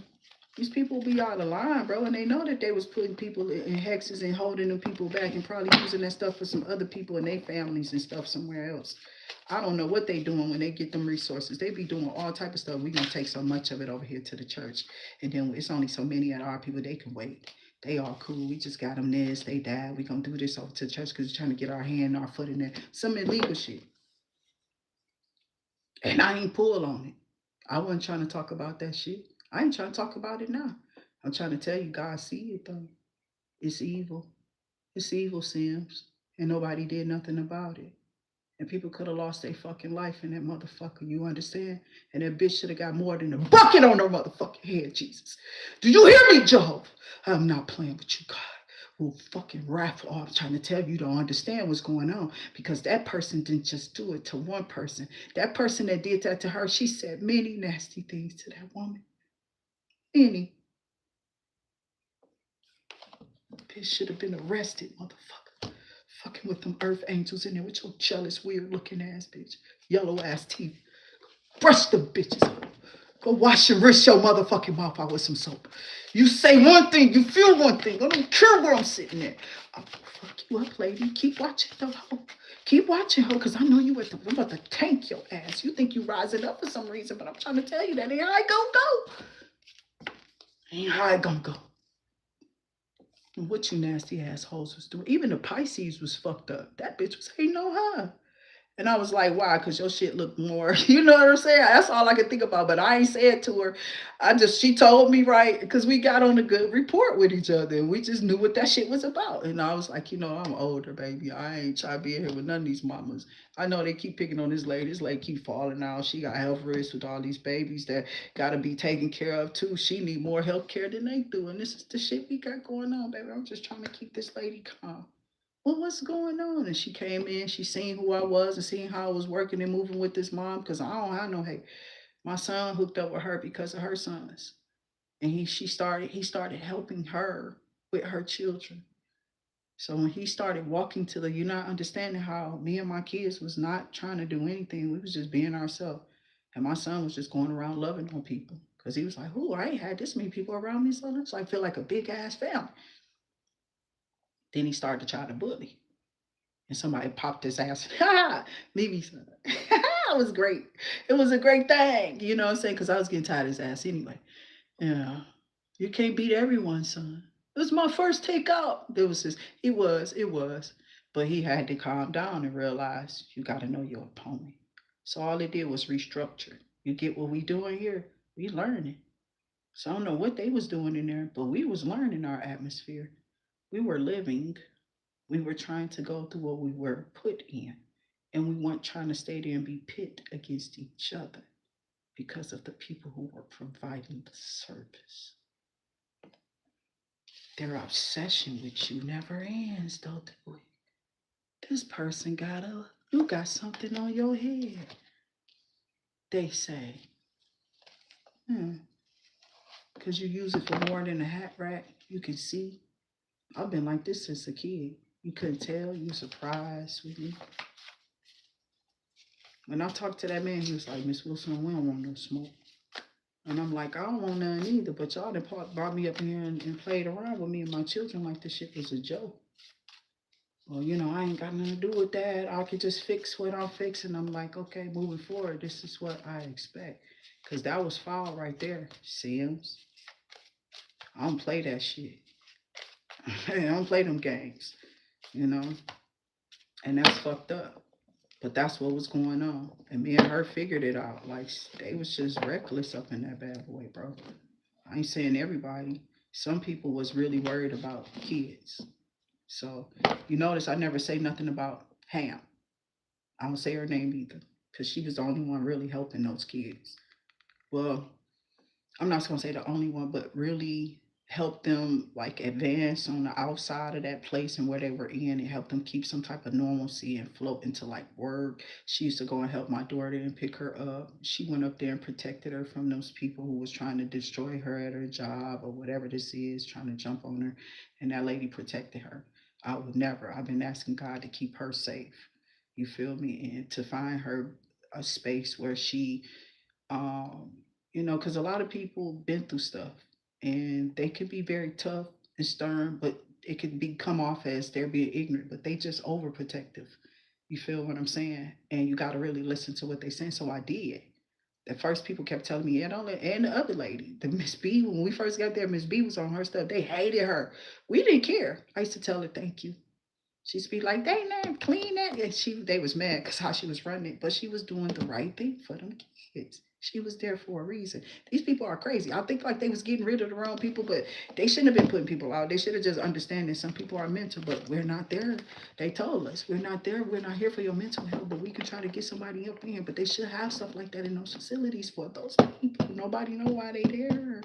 Speaker 1: These people be out of line, bro, and they know that they was putting people in hexes and holding them people back and probably using that stuff for some other people and their families and stuff somewhere else. I don't know what they doing when they get them resources. They be doing all type of stuff. We gonna take so much of it over here to the church, and then it's only so many at our people. They can wait. They all cool. We just got them this. They died. We gonna do this over to the church because we're trying to get our hand, our foot in there. Some illegal shit, and I ain't pull on it. I wasn't trying to talk about that shit. I ain't trying to talk about it now. I'm trying to tell you, God see it though. It's evil. It's evil, Sims. And nobody did nothing about it. And people could have lost their fucking life in that motherfucker. You understand? And that bitch should have got more than a bucket on her motherfucking head, Jesus. Do you hear me, Job? I'm not playing with you, God. Will fucking raffle off. I'm trying to tell you, you don't understand what's going on because that person didn't just do it to one person. That person that did that to her, she said many nasty things to that woman. Many. Bitch should have been arrested, motherfucker. Fucking with them earth angels in there with your jealous, weird looking ass bitch. Yellow ass teeth. Brush them bitches up. Go wash and rinse your motherfucking mouth out with some soap. You say one thing, you feel one thing. I don't care where I'm sitting there. I'll fuck you up, lady. Keep watching though, ho. Keep watching, ho, because I know you I'm about to tank your ass. You think you rising up for some reason, but I'm trying to tell you that ain't how it gonna go. Ain't how it gonna go. What you nasty assholes was doing. Even the Pisces was fucked up. That bitch was hating on her. And I was like, why? Because your shit looked more, you know what I'm saying? That's all I could think about. But I ain't said to her. She told me, right? Because we got on a good report with each other. And we just knew what that shit was about. And I was like, I'm older, baby. I ain't trying to be in here with none of these mamas. I know they keep picking on this lady. This lady keep falling out. She got health risks with all these babies that got to be taken care of, too. She need more health care than they do. And this is the shit we got going on, baby. I'm just trying to keep this lady calm. Well, what's going on? And she came in, she seen who I was and seen how I was working and moving with this mom because I don't have no hate. My son hooked up with her because of her sons. And he started helping her with her children. So when he started walking to the, you're not understanding how me and my kids was not trying to do anything. We was just being ourselves. And my son was just going around loving on people. Because he was like, oh, I ain't had this many people around me. So I feel like a big ass family. Then he started to try to bully. And somebody popped his ass. Ha! Mimi son. It was great. It was a great thing. You know what I'm saying? Because I was getting tired of his ass anyway. Yeah. You can't beat everyone, son. It was my first takeout. It was. But he had to calm down and realize you got to know your opponent. So all it did was restructure. You get what we doing here? We learning. So I don't know what they was doing in there, but we was learning our atmosphere. We were living. We were trying to go through what we were put in. And we weren't trying to stay there and be pit against each other because of the people who were providing the service. Their obsession with you never ends, don't it? This person you got something on your head. They say, because you use it for more than a hat rack. You can see. I've been like this since a kid. You couldn't tell. You surprised with me. When I talked to that man, he was like, Miss Wilson, we don't want no smoke. And I'm like, I don't want none either. But y'all done brought me up here and played around with me and my children like this shit was a joke. Well, I ain't got nothing to do with that. I could just fix what I'm fixing. I'm like, okay, moving forward, this is what I expect. Because that was foul right there, Sims. I don't play that shit. I don't play them games, And that's fucked up. But that's what was going on. And me and her figured it out. Like, they was just reckless up in that bad boy, bro. I ain't saying everybody. Some people was really worried about kids. So, you notice I never say nothing about Ham. I don't say her name either. Because she was the only one really helping those kids. Well, I'm not going to say the only one, but really help them like advance on the outside of that place and where they were in and help them keep some type of normalcy and float into like work. She used to go and help my daughter and pick her up. She went up there and protected her from those people who was trying to destroy her at her job or whatever this is, trying to jump on her. And that lady protected her. I would never. I've been asking God to keep her safe. You feel me? And to find her a space where she because a lot of people been through stuff and they could be very tough and stern, but it could come off as they're being ignorant, but they just overprotective. You feel what I'm saying? And you got to really listen to what they saying. So I did. At first, people kept telling me, and the other lady, the Miss B, when we first got there, Miss B was on her stuff. They hated her. We didn't care. I used to tell her, thank you. She used to be like, they not clean that. And they was mad because how she was running it, but she was doing the right thing for them kids. She was there for a reason. These people are crazy. I think like they was getting rid of the wrong people, but they shouldn't have been putting people out. They should have just understand that some people are mental, but we're not there. They told us we're not there. We're not here for your mental health, but we can try to get somebody up in. But they should have stuff like that in those facilities for those people. Nobody know why they there.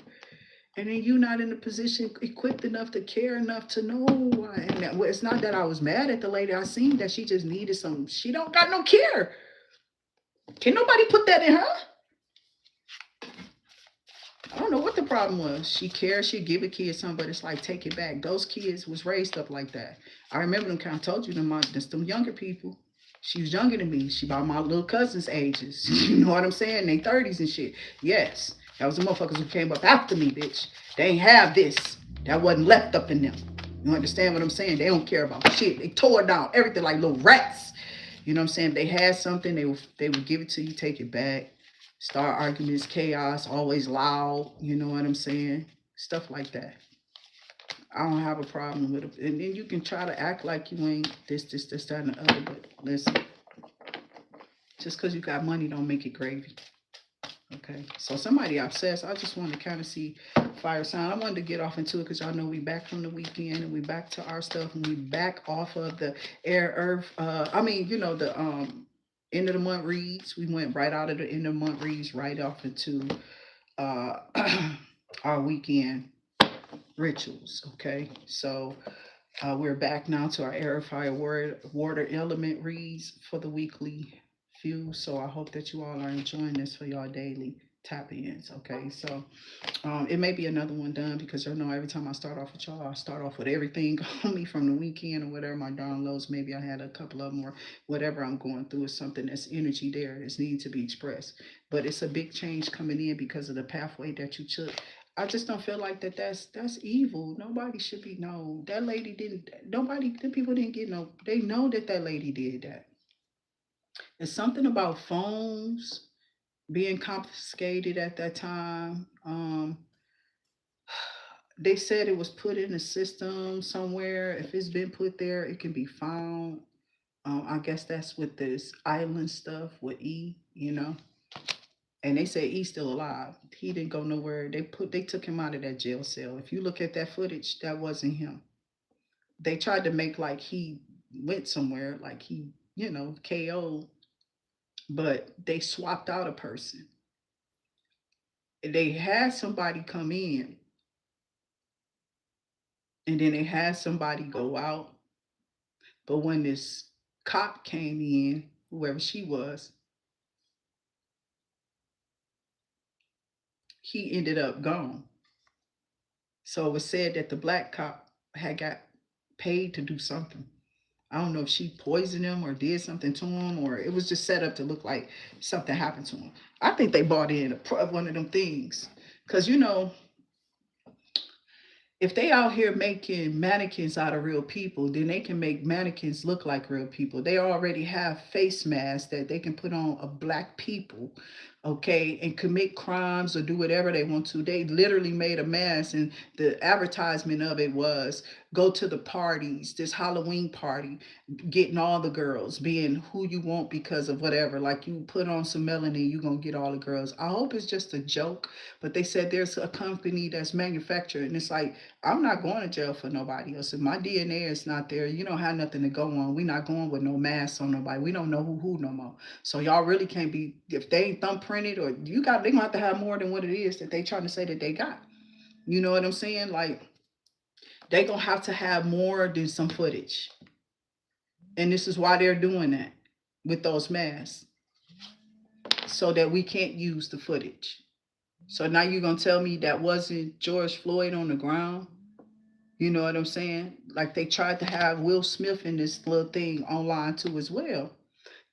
Speaker 1: And then you not in a position equipped enough to care enough to know why. And it's not that I was mad at the lady. I seen that she just needed some. She don't got no care. Can nobody put that in her? I don't know what the problem was. She cares. She'd give a kid something, but it's like, take it back. Those kids was raised up like that. I remember them kind of told you them younger people. She was younger than me. She about my little cousin's ages. You know what I'm saying? They 30s and shit. Yes. That was the motherfuckers who came up after me, bitch. They ain't have this. That wasn't left up in them. You understand what I'm saying? They don't care about shit. They tore down everything like little rats. You know what I'm saying? If they had something, they would give it to you, take it back. Start arguments, chaos, always loud. You know what I'm saying? Stuff like that. I don't have a problem with it. And then you can try to act like you ain't this, that, and the other. But listen, just because you got money don't make it gravy. Okay, so somebody obsessed. I just want to kind of see fire sign. I wanted to get off into it because y'all know we back from the weekend and we back to our stuff and we back off of the the end of the month reads. We went right out of the end of the month reads right off into our weekend rituals. Okay, so we're back now to our air fire water element reads for the weekly few. So I hope that you all are enjoying this for y'all daily tap-ins. Okay, so it may be another one done because you know every time I start off with y'all, I start off with everything on me from the weekend or whatever my downloads. Maybe I had a couple of them or whatever I'm going through is something that's energy there that's needing to be expressed. But it's a big change coming in because of the pathway that you took. I just don't feel like that's evil. Nobody should be no. That lady didn't. Nobody. The people didn't get no. They know that that lady did that. It's something about phones being confiscated at that time. They said it was put in a system somewhere. If it's been put there, it can be found. I guess that's with this island stuff with E. And they say E's still alive. He didn't go nowhere. They took him out of that jail cell. If you look at that footage, that wasn't him. They tried to make like he went somewhere, like he, KO'd, but they swapped out a person. They had somebody come in and then they had somebody go out. But when this cop came in, whoever she was, he ended up gone. So it was said that the black cop had got paid to do something. I don't know if she poisoned him or did something to him, or it was just set up to look like something happened to him. I think they bought in one of them things. Because, if they out here making mannequins out of real people, then they can make mannequins look like real people. They already have face masks that they can put on of black people, okay, and commit crimes or do whatever they want to. They literally made a mask, and the advertisement of it was go to the parties, this Halloween party, getting all the girls, being who you want because of whatever. Like you put on some melanin, you're gonna get all the girls. I hope it's just a joke, but they said there's a company that's manufactured, and it's like, I'm not going to jail for nobody else. If my DNA is not there, you don't have nothing to go on. We not going with no mask on nobody. We don't know who no more. So y'all really can't be, if they ain't thumbprinted or they gonna have to have more than what it is that they trying to say that they got. You know what I'm saying? Like they gonna have to have more than some footage. And this is why they're doing that with those masks. So that we can't use the footage. So now you're gonna tell me that wasn't George Floyd on the ground? You know what I'm saying? Like they tried to have Will Smith in this little thing online too as well.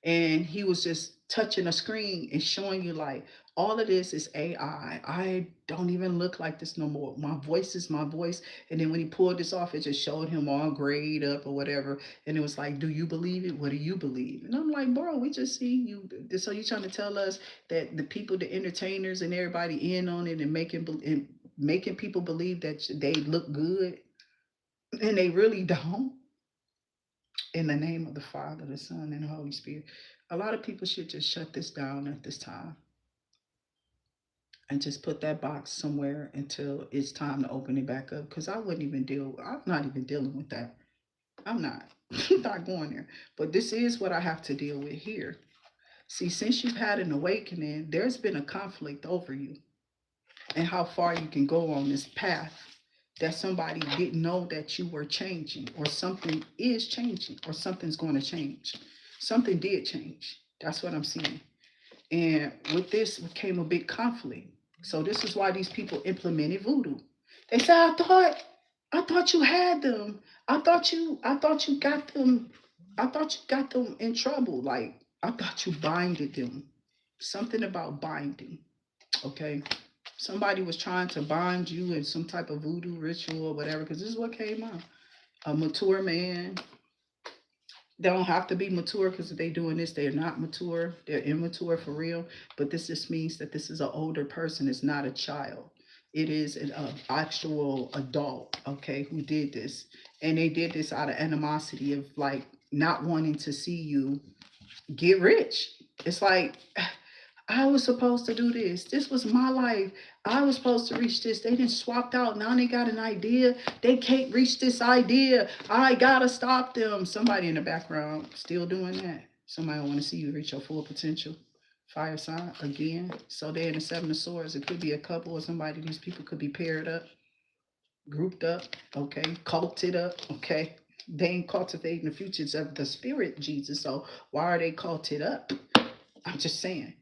Speaker 1: And he was just touching a screen and showing you like all of this is AI. I don't even look like this no more. My voice is my voice. And then when he pulled this off, it just showed him all grayed up or whatever. And it was like, do you believe it? What do you believe? And I'm like, bro, we just see you. So you trying to tell us that the people, the entertainers and everybody in on it and making people believe that they look good and they really don't? In the name of the Father, the Son, and the Holy Spirit. A lot of people should just shut this down at this time and just put that box somewhere until it's time to open it back up. Because I'm not even dealing with that. I'm not. I'm not going there. But this is what I have to deal with here. See, since you've had an awakening, there's been a conflict over you and how far you can go on this path that somebody didn't know that you were changing, or something is changing, or something's going to change. Something did change. That's what I'm seeing. And with this came a big conflict. So this is why these people implemented voodoo. They said, I thought you had them. I thought you got them. I thought you got them in trouble. Like I thought you binded them. Something about binding. Okay. Somebody was trying to bind you in some type of voodoo ritual or whatever, because this is what came out. A mature man. They don't have to be mature, because if they're doing this, they're not mature. They're immature for real. But this just means that this is an older person. It's not a child. It is an actual adult, okay, who did this. And they did this out of animosity of like not wanting to see you get rich. It's like, I was supposed to do this. This was my life. I was supposed to reach this. They didn't swapped out. Now they got an idea. They can't reach this idea. I gotta stop them. Somebody in the background still doing that. Somebody want to see you reach your full potential. Fire sign again. So they're in the Seven of Swords. It could be a couple or somebody. These people could be paired up, grouped up, okay, culted up, okay. They ain't cultivating the futures of the spirit, Jesus. So why are they culted up? I'm just saying.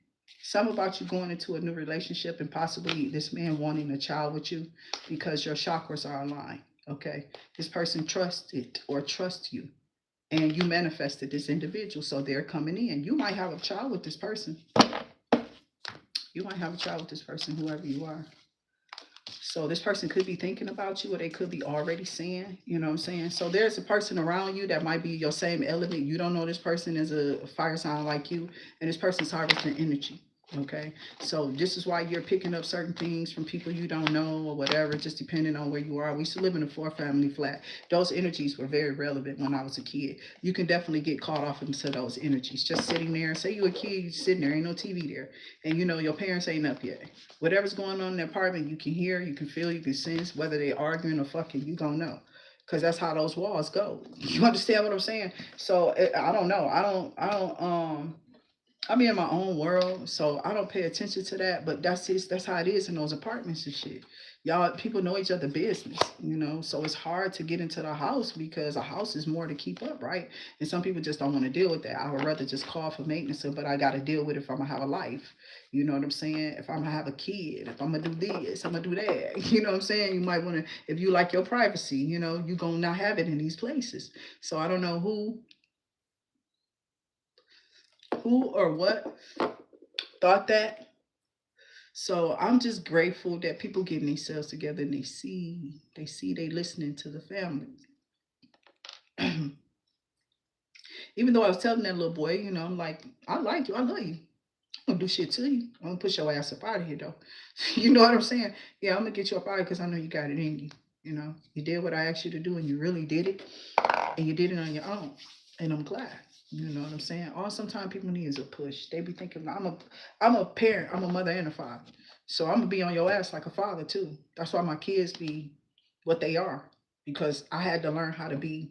Speaker 1: Some about you going into a new relationship and possibly this man wanting a child with you because your chakras are aligned. Okay. This person trusted or trusts you and you manifested this individual. So they're coming in. You might have a child with this person. You might have a child with this person, whoever you are. So this person could be thinking about you or they could be already seeing, you know what I'm saying? So there's a person around you that might be your same element. You don't know this person is a fire sign like you, and this person's harvesting energy. Okay, so this is why you're picking up certain things from people you don't know or whatever, just depending on where you are. We used to live in a 4-family flat. Those energies were very relevant when I was a kid. You can definitely get caught off into those energies. Just sitting there, say you a kid, you sitting there, ain't no TV there, and you know your parents ain't up yet. Whatever's going on in the apartment, you can hear, you can feel, you can sense. Whether they arguing or fucking, you gonna know, because that's how those walls go. You understand what I'm saying? So I don't know. I be in my own world, so I don't pay attention to that. But that's just, that's how it is in those apartments and shit. Y'all, people know each other business, you know. So it's hard to get into the house because a house is more to keep up, right? And some people just don't want to deal with that. I would rather just call for maintenance, but I got to deal with it if I'm gonna have a life. You know what I'm saying? If I'm gonna have a kid, if I'm gonna do this, I'm gonna do that. You know what I'm saying? You might want to, if you like your privacy, you know, you gonna not have it in these places. So I don't know who or what thought that. So I'm just grateful that people getting themselves together and they listening to the family. Even though I was telling that little boy, you know, I'm like, I like you, I love you. I'm gonna do shit to you. I'm gonna push your ass up out of here though. You know what I'm saying? Yeah, I'm gonna get you up out of here because I know you got it in you. You know, you did what I asked you to do and you really did it. And you did it on your own. And I'm glad. You know what I'm saying? All sometimes people need is a push. They be thinking I'm a parent, I'm a mother and a father. So I'm gonna be on your ass like a father too. That's why my kids be what they are. Because I had to learn how to be,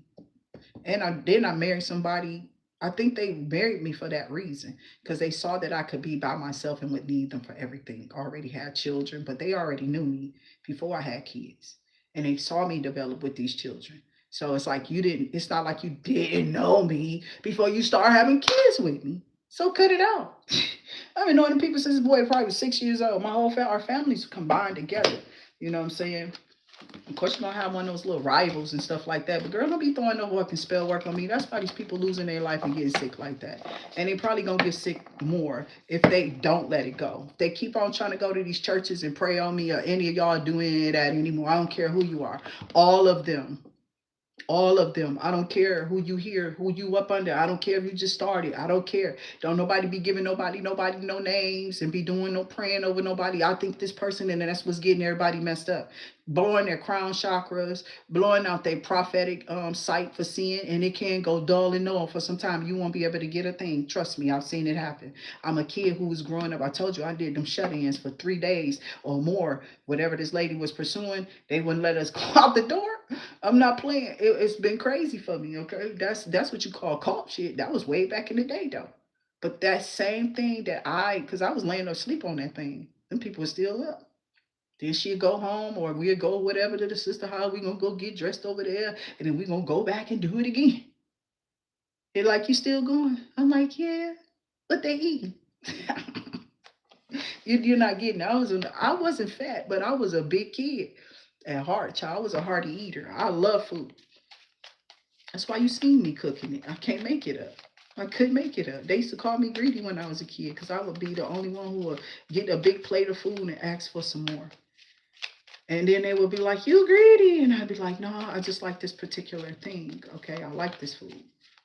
Speaker 1: and I married somebody. I think they married me for that reason because they saw that I could be by myself and would need them for everything. I already had children, but they already knew me before I had kids, and they saw me develop with these children. So it's like you didn't. It's not like you didn't know me before you start having kids with me. So cut it out. I've been knowing the people since the boy probably was 6 years old. My whole our families combined together. You know what I'm saying? Of course, you're gonna have one of those little rivals and stuff like that. But girl, don't be throwing no work and spell work on me. That's why these people losing their life and getting sick like that. And they probably gonna get sick more if they don't let it go. They keep on trying to go to these churches and pray on me or any of y'all doing that anymore. I don't care who you are. All of them. All of them. I don't care who you hear, who you up under. I don't care if you just started. I don't care. Don't nobody be giving nobody no names and be doing no praying over nobody. I think this person, and that's what's getting everybody messed up. Blowing their crown chakras, blowing out their prophetic sight for seeing, and it can go dull and null for some time. You won't be able to get a thing. Trust me, I've seen it happen. I'm a kid who was growing up. I told you I did them shut-ins for 3 days or more. Whatever this lady was pursuing, they wouldn't let us go out the door. I'm not playing. It's been crazy for me. Okay, that's what you call cult shit. That was way back in the day though. But that same thing that because I was laying asleep on that thing, them people were still up. Then she'd go home or we'd go whatever to the sister house. We gonna go get dressed over there, and then we gonna go back and do it again. They're like, you still going? I'm like, yeah. What they eating? You're not getting. I wasn't fat, but I was a big kid at heart. Child, I was a hearty eater. I love food. That's why you seen me cooking it. I can't make it up. I couldn't make it up. They used to call me greedy when I was a kid because I would be the only one who would get a big plate of food and ask for some more. And then they would be like, you greedy. And I'd be like, no, I just like this particular thing. Okay, I like this food.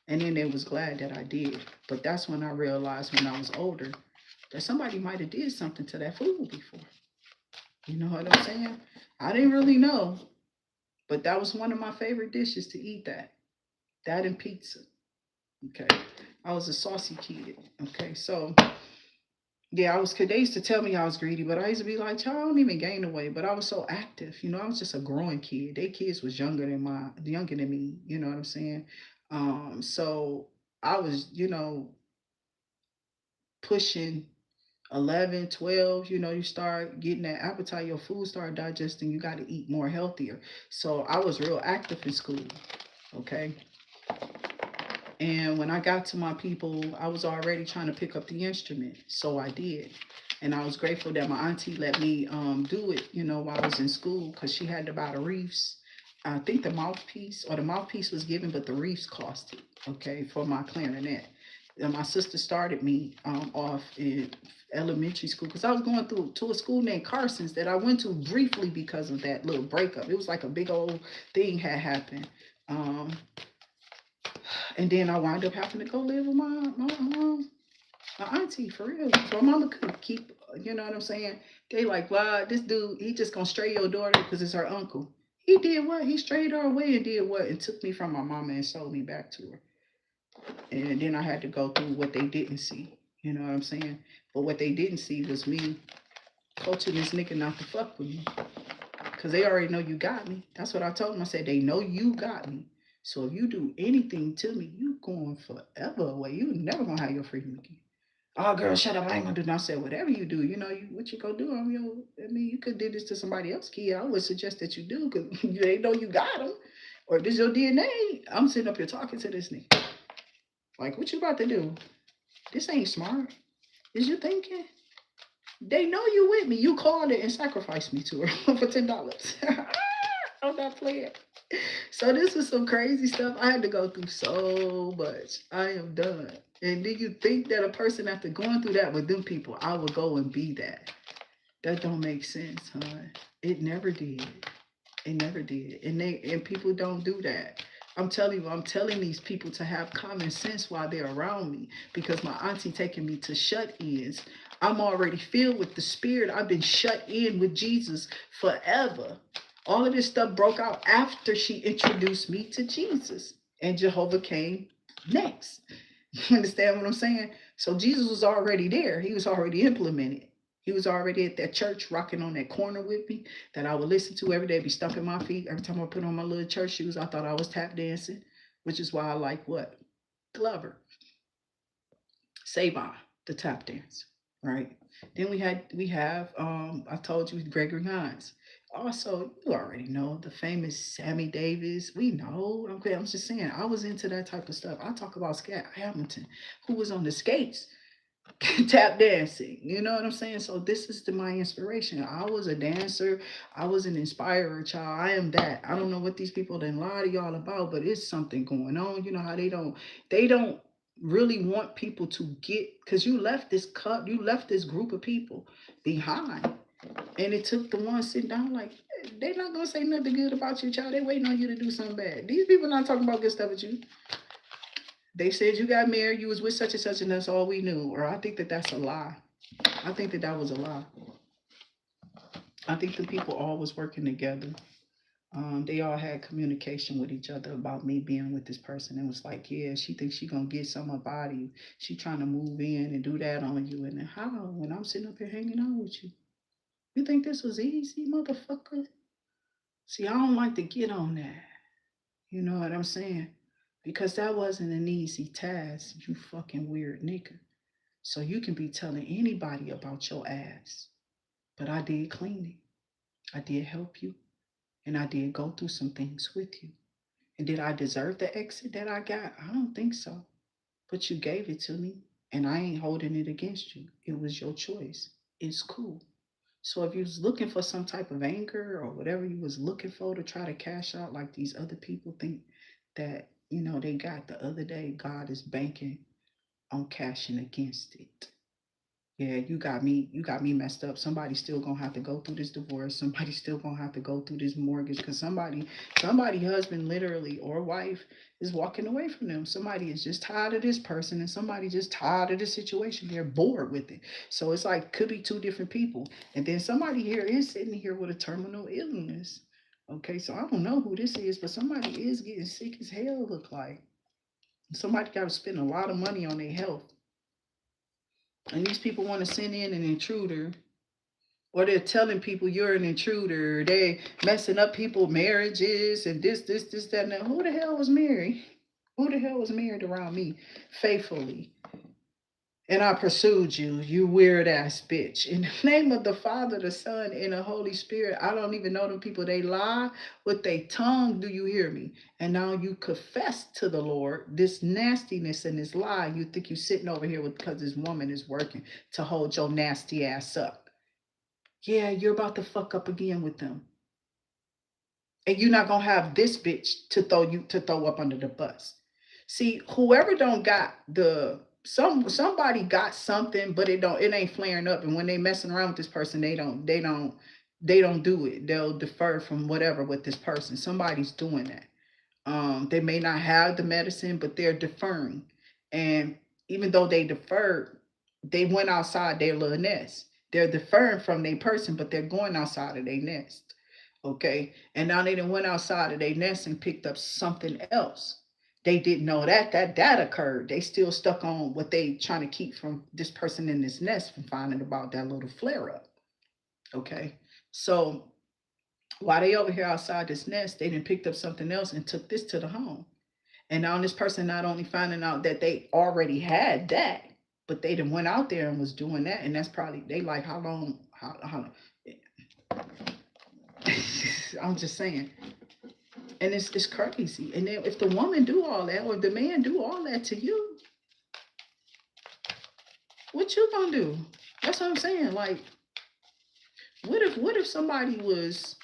Speaker 1: And then they was glad that I did. But that's when I realized when I was older that somebody might have did something to that food before. You know what I'm saying? I didn't really know. But that was one of my favorite dishes to eat that. That and pizza. Okay. I was a saucy kid. Okay. So yeah, they used to tell me I was greedy, but I used to be like, child, I don't even gain the weight. But I was so active. You know, I was just a growing kid. They kids was younger than me. You know what I'm saying? So I was, pushing 11, 12, you start getting that appetite, your food start digesting, you got to eat more healthier. So I was real active in school. Okay. And when I got to my people, I was already trying to pick up the instrument. So I did. And I was grateful that my auntie let me do it, while I was in school, because she had to buy the reefs. I think the mouthpiece was given, but the reefs cost it, okay, for my clarinet. And my sister started me off in elementary school because I was going through to a school named Carson's that I went to briefly because of that little breakup. It was like a big old thing had happened. And then I wound up having to go live with my auntie for real. So my mama could keep, you know what I'm saying? They like, wow, this dude, he just gonna stray your daughter because it's her uncle. He did what? He strayed her away and did what? And took me from my mama and sold me back to her. And then I had to go through what they didn't see. You know what I'm saying? But what they didn't see was me coaching this nigga not to fuck with me. Because they already know you got me. That's what I told them. I said, they know you got me. So if you do anything to me, you going forever away. You never gonna have your freedom again. Oh, girl, shut up. I ain't gonna do nothing. I said, whatever you do, what you gonna do? I mean, you could do this to somebody else, kid. I would suggest that you do because they know you got them. Or this your DNA. I'm sitting up here talking to this nigga. Like, what you about to do? This ain't smart. Is you thinking? They know you with me. You called it and sacrificed me to her for $10. I'm not playing. So this was some crazy stuff. I had to go through so much. I am done. And do you think that a person after going through that with them people, I would go and be that? That don't make sense, huh? It never did. It never did. And people don't do that. I'm telling these people to have common sense while they're around me because my auntie taking me to shut-ins. I'm already filled with the spirit. I've been shut in with Jesus forever. All of this stuff broke out after she introduced me to Jesus. And Jehovah came next. You understand what I'm saying? So Jesus was already there. He was already implemented. He was already at that church rocking on that corner with me that I would listen to every day, be stumping my feet. Every time I put on my little church shoes, I thought I was tap dancing, which is why I like what? Glover. Savon, the tap dance, right? Then we have I told you Gregory Hines. Also, you already know the famous Sammy Davis. We know. Okay, I'm just saying, I was into that type of stuff. I talk about Scat Hamilton, who was on the skates tap dancing. You know what I'm saying? So this is my inspiration. I was a dancer. I was an inspirer child. I am that. I don't know what these people didn't lie to y'all about, but it's something going on. You know how they don't really want people to get, because you left this group of people behind. And it took the one sitting down like, they're not gonna say nothing good about you, child. They waiting on you to do something bad. These people not talking about good stuff with you. They said you got married, you was with such and such, and that's all we knew. Or I think that that's a lie. I think that was a lie. I think the people all was working together. They all had communication with each other about me being with this person. It was like, yeah, she thinks she gonna get some about you. She trying to move in and do that on you. And then how? When I'm sitting up here hanging out with you, you think this was easy, motherfucker? See, I don't like to get on that. You know what I'm saying? Because that wasn't an easy task, you fucking weird nigga. So you can be telling anybody about your ass. But I did clean it. I did help you. And I did go through some things with you. And did I deserve the exit that I got? I don't think so. But you gave it to me. And I ain't holding it against you. It was your choice. It's cool. So if you was looking for some type of anger or whatever you was looking for to try to cash out like these other people think that, they got the other day, God is banking on cashing against it. Yeah, you got me messed up. Somebody's still gonna have to go through this divorce. Somebody's still gonna have to go through this mortgage because somebody husband literally or wife is walking away from them. Somebody is just tired of this person and somebody just tired of the situation. They're bored with it. So it's like could be two different people. And then somebody here is sitting here with a terminal illness. Okay, so I don't know who this is, but somebody is getting sick as hell, look like. Somebody got to spend a lot of money on their health. And these people want to send in an intruder, or they're telling people you're an intruder. They messing up people's marriages and this, that, and that. Who the hell was married? Who the hell was married around me faithfully And I pursued you, you weird ass bitch. In the name of the Father, the Son, and the Holy Spirit, I don't even know them people. They lie with their tongue. Do you hear me? And now you confess to the Lord this nastiness and this lie. You think you sitting over here with because this woman is working to hold your nasty ass up. Yeah, you're about to fuck up again with them. And you're not gonna have this bitch to throw up under the bus. See, whoever don't got the somebody got something, but it ain't flaring up. And when they messing around with this person, they don't do it. They'll defer from whatever with this person. Somebody's doing that. They may not have the medicine, but they're deferring. And even though they deferred, they went outside their little nest. They're deferring from their person, but they're going outside of their nest. Okay. And now they done went outside of their nest and picked up something else. They didn't know that occurred. They still stuck on what they trying to keep from this person in this nest from finding about that little flare up. Okay. So while they over here outside this nest, they done picked up something else and took this to the home. And now this person not only finding out that they already had that, but they done went out there and was doing that. And that's probably, they like, how long, how I'm just saying. And it's crazy. And then if the woman do all that, or the man do all that to you, what you gonna do? That's what I'm saying. Like, what if somebody was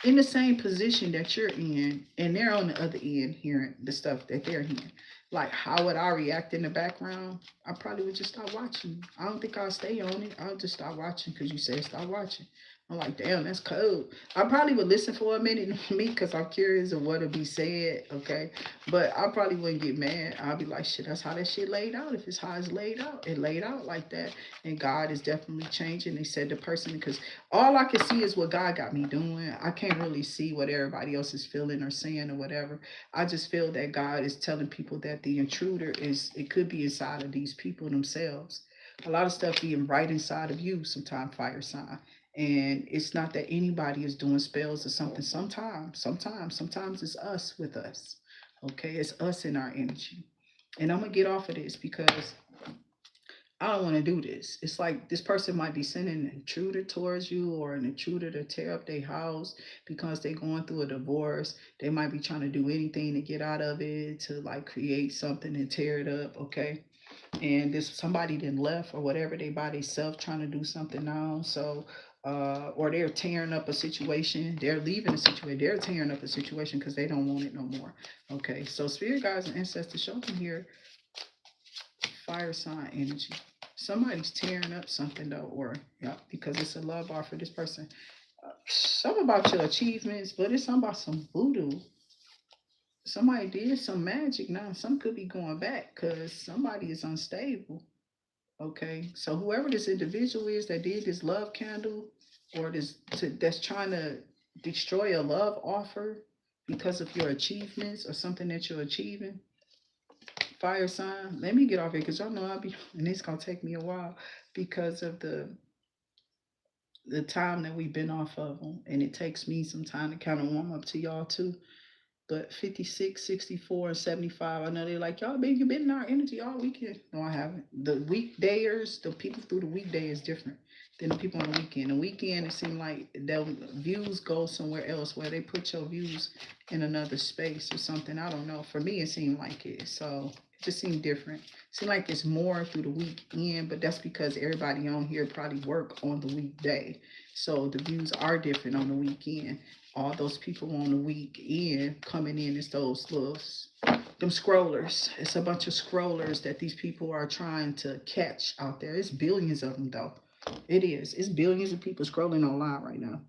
Speaker 1: in the same position that you're in, and they're on the other end hearing the stuff that they're hearing? Like, how would I react in the background? I probably would just stop watching. I don't think I'll stay on it. I'll just stop watching because you said stop watching. I'm like, damn, that's cold. I probably would listen for a minute, me, because I'm curious of what would be said, okay? But I probably wouldn't get mad. I'll be like, shit, that's how that shit laid out. If it's how it's laid out, it laid out like that. And God is definitely changing. They said the person, because all I can see is what God got me doing. I can't really see what everybody else is feeling or saying or whatever. I just feel that God is telling people that the intruder it could be inside of these people themselves. A lot of stuff being right inside of you, sometimes fire sign. And it's not that anybody is doing spells or something. Sometimes it's us with us. Okay, it's us in our energy. And I'm gonna get off of this because I don't want to do this. It's like this person might be sending an intruder towards you, or an intruder to tear up their house because they're going through a divorce. They might be trying to do anything to get out of it, to like create something and tear it up. Okay. And this somebody then left or whatever, they by themselves trying to do something now. So or they're tearing up a situation, they're leaving a situation, they're tearing up a situation because they don't want it no more. Okay, so spirit guides and ancestors show me here fire sign energy. Somebody's tearing up something though, or yeah, because it's a love offer for this person. Something about your achievements, but it's something about some voodoo. Somebody did some magic now. Some could be going back because somebody is unstable. Okay, so whoever this individual is that did this love candle, or that's trying to destroy a love offer because of your achievements or something that you're achieving, fire sign. Let me get off here because y'all know and it's gonna take me a while because of the time that we've been off of them, and it takes me some time to kind of warm up to y'all too. But 56, 64, and 75, I know they're like, y'all, baby, you've been in our energy all weekend. No, I haven't. The weekdayers, the people through the weekday is different than the people on the weekend. The weekend, it seems like the views go somewhere else, where they put your views in another space or something. I don't know. For me, it seemed like it. So it just seemed different. It seemed like it's more through the weekend, but that's because everybody on here probably work on the weekday. So the views are different on the weekend. All those people on the weekend coming in as those little, them scrollers. It's a bunch of scrollers that these people are trying to catch out there. It's billions of them though. It is. It's billions of people scrolling online right now.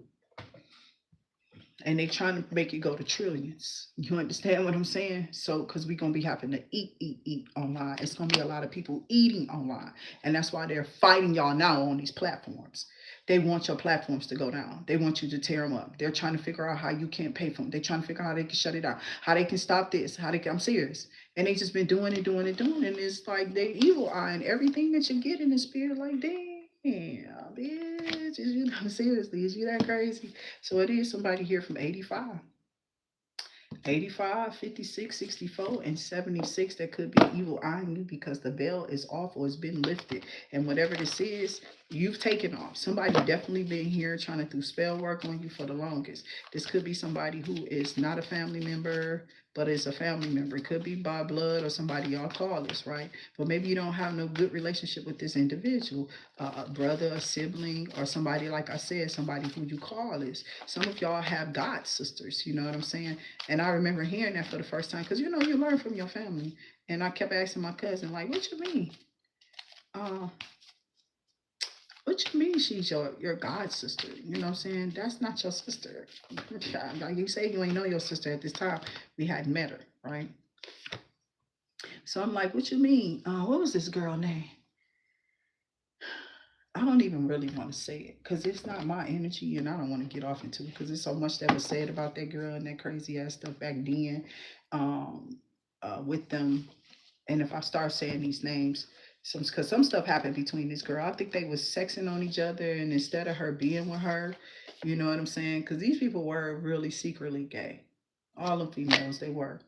Speaker 1: And they trying to make it go to trillions. You understand what I'm saying? So, because we're going to be having to eat online. It's going to be a lot of people eating online. And that's why they're fighting y'all now on these platforms. They want your platforms to go down. They want you to tear them up. They're trying to figure out how you can't pay for them. They're trying to figure out how they can shut it down, how they can stop this, I'm serious. And they just been doing it. And it's like they evil eyeing everything that you get in the spirit. Like, damn, bitch. Seriously, is you that crazy? So it is somebody here from 85. 85, 56, 64, and 76 that could be evil eyeing you because the veil is off or it's been lifted. And whatever this is, you've taken off. Somebody definitely been here trying to do spell work on you for the longest. This could be somebody who is not a family member, but is a family member. It could be by blood or somebody y'all call this, right? But maybe you don't have no good relationship with this individual, a brother, a sibling, or somebody, like I said, somebody who you call this. Some of y'all have God sisters, you know what I'm saying? And I remember hearing that for the first time because you know you learn from your family. And I kept asking my cousin, like, what you mean? Uh, what you mean she's your God sister? You know what I'm saying? That's not your sister. Like you say, you ain't know your sister at this time. We hadn't met her, right? So I'm like, what you mean? What was this girl name? I don't even really want to say it because it's not my energy and I don't want to get off into it because there's so much that was said about that girl and that crazy ass stuff back then um, with them. And if I start saying these names, because some stuff happened between this girl, I think they was sexing on each other, and instead of her being with her, you know what I'm saying? Because these people were really secretly gay, all the females they were,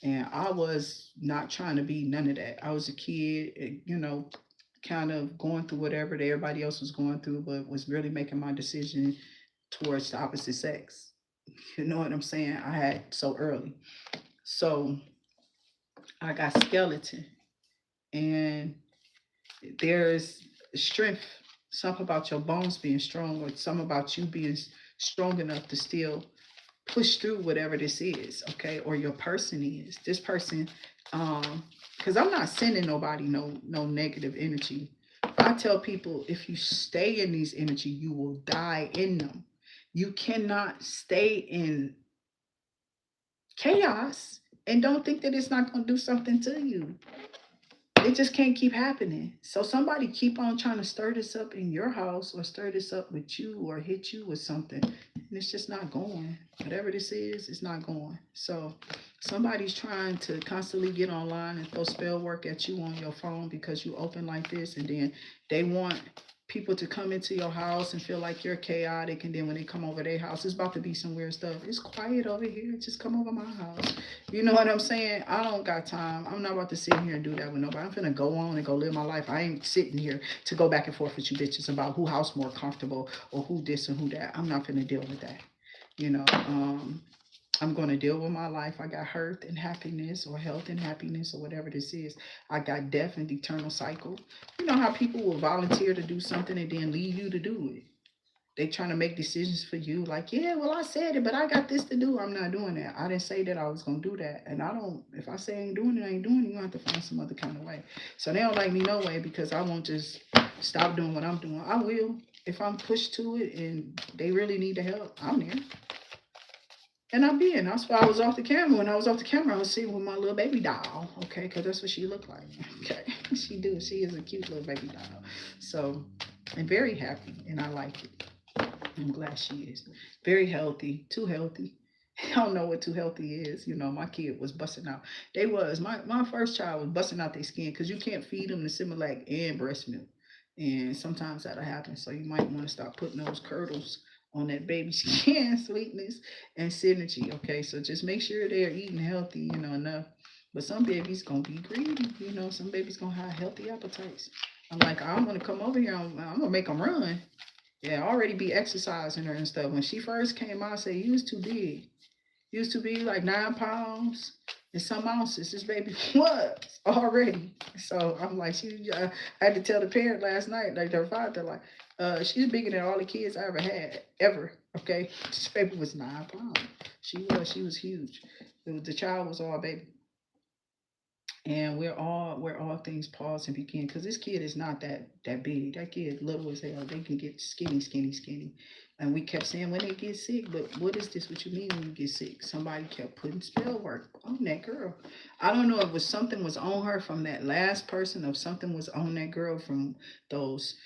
Speaker 1: and I was not trying to be none of that. I was a kid, you know, kind of going through whatever that everybody else was going through, but was really making my decision towards the opposite sex. You know what I'm saying? I had so early, so I got skeleton and there's strength, something about your bones being strong, or something about you being strong enough to still push through whatever this is, okay, or your person is. This person, because I'm not sending nobody no negative energy. I tell people if you stay in these energy, you will die in them. You cannot stay in chaos and don't think that it's not going to do something to you. It just can't keep happening. So somebody keep on trying to stir this up in your house or stir this up with you or hit you with something. And it's just not going. Whatever this is, it's not going. So somebody's trying to constantly get online and throw spell work at you on your phone because you open like this, and then they want people to come into your house and feel like you're chaotic, and then when they come over their house, it's about to be some weird stuff. It's quiet over here. Just come over my house. You know what I'm saying? I don't got time. I'm not about to sit here and do that with nobody. I'm finna go on and go live my life. I ain't sitting here to go back and forth with you bitches about who house more comfortable or who this and who that. I'm not finna deal with that. You know, I'm going to deal with my life. I got hurt and happiness, or health and happiness, or whatever this is. I got death and eternal cycle. You know how people will volunteer to do something and then leave you to do it. They trying to make decisions for you, like, yeah, well, I said it, but I got this to do. I'm not doing that. I didn't say that I was gonna do that, and I don't. If I say I ain't doing it, I ain't doing it. You have to find some other kind of way. So they don't like me no way because I won't just stop doing what I'm doing. I will if I'm pushed to it and they really need the help. I'm there. And I be in. That's why I was off the camera. When I was off the camera, I was sitting with my little baby doll, okay? Because that's what she looked like, okay? She do. She is a cute little baby doll. So, I'm very happy, and I like it. I'm glad she is. Very healthy. Too healthy. I don't know what too healthy is. You know, my kid was busting out. My first child was busting out their skin because you can't feed them the Similac and breast milk. And sometimes that'll happen. So you might want to start putting those curdles on that baby skin, sweetness and synergy. Okay, so just make sure they're eating healthy, you know, enough. But some babies gonna be greedy, you know. Some babies gonna have healthy appetites. I'm like, I'm gonna come over here. I'm gonna make them run. Yeah, already be exercising her and stuff. When she first came out, I said, you was too big. Used to be like 9 pounds and some ounces. This baby was already. So I'm like, I had to tell the parent last night, like their father, like, she's bigger than all the kids I ever had, ever. Okay, this baby was 9 pounds. She was huge. The child was all baby. And we're all things pause and begin because this kid is not that big. That kid little as hell. They can get skinny, skinny, skinny. And we kept saying when they get sick, but what is this? What you mean when you get sick? Somebody kept putting spell work on that girl. I don't know if it was something was on her from that last person, or if something was on that girl from those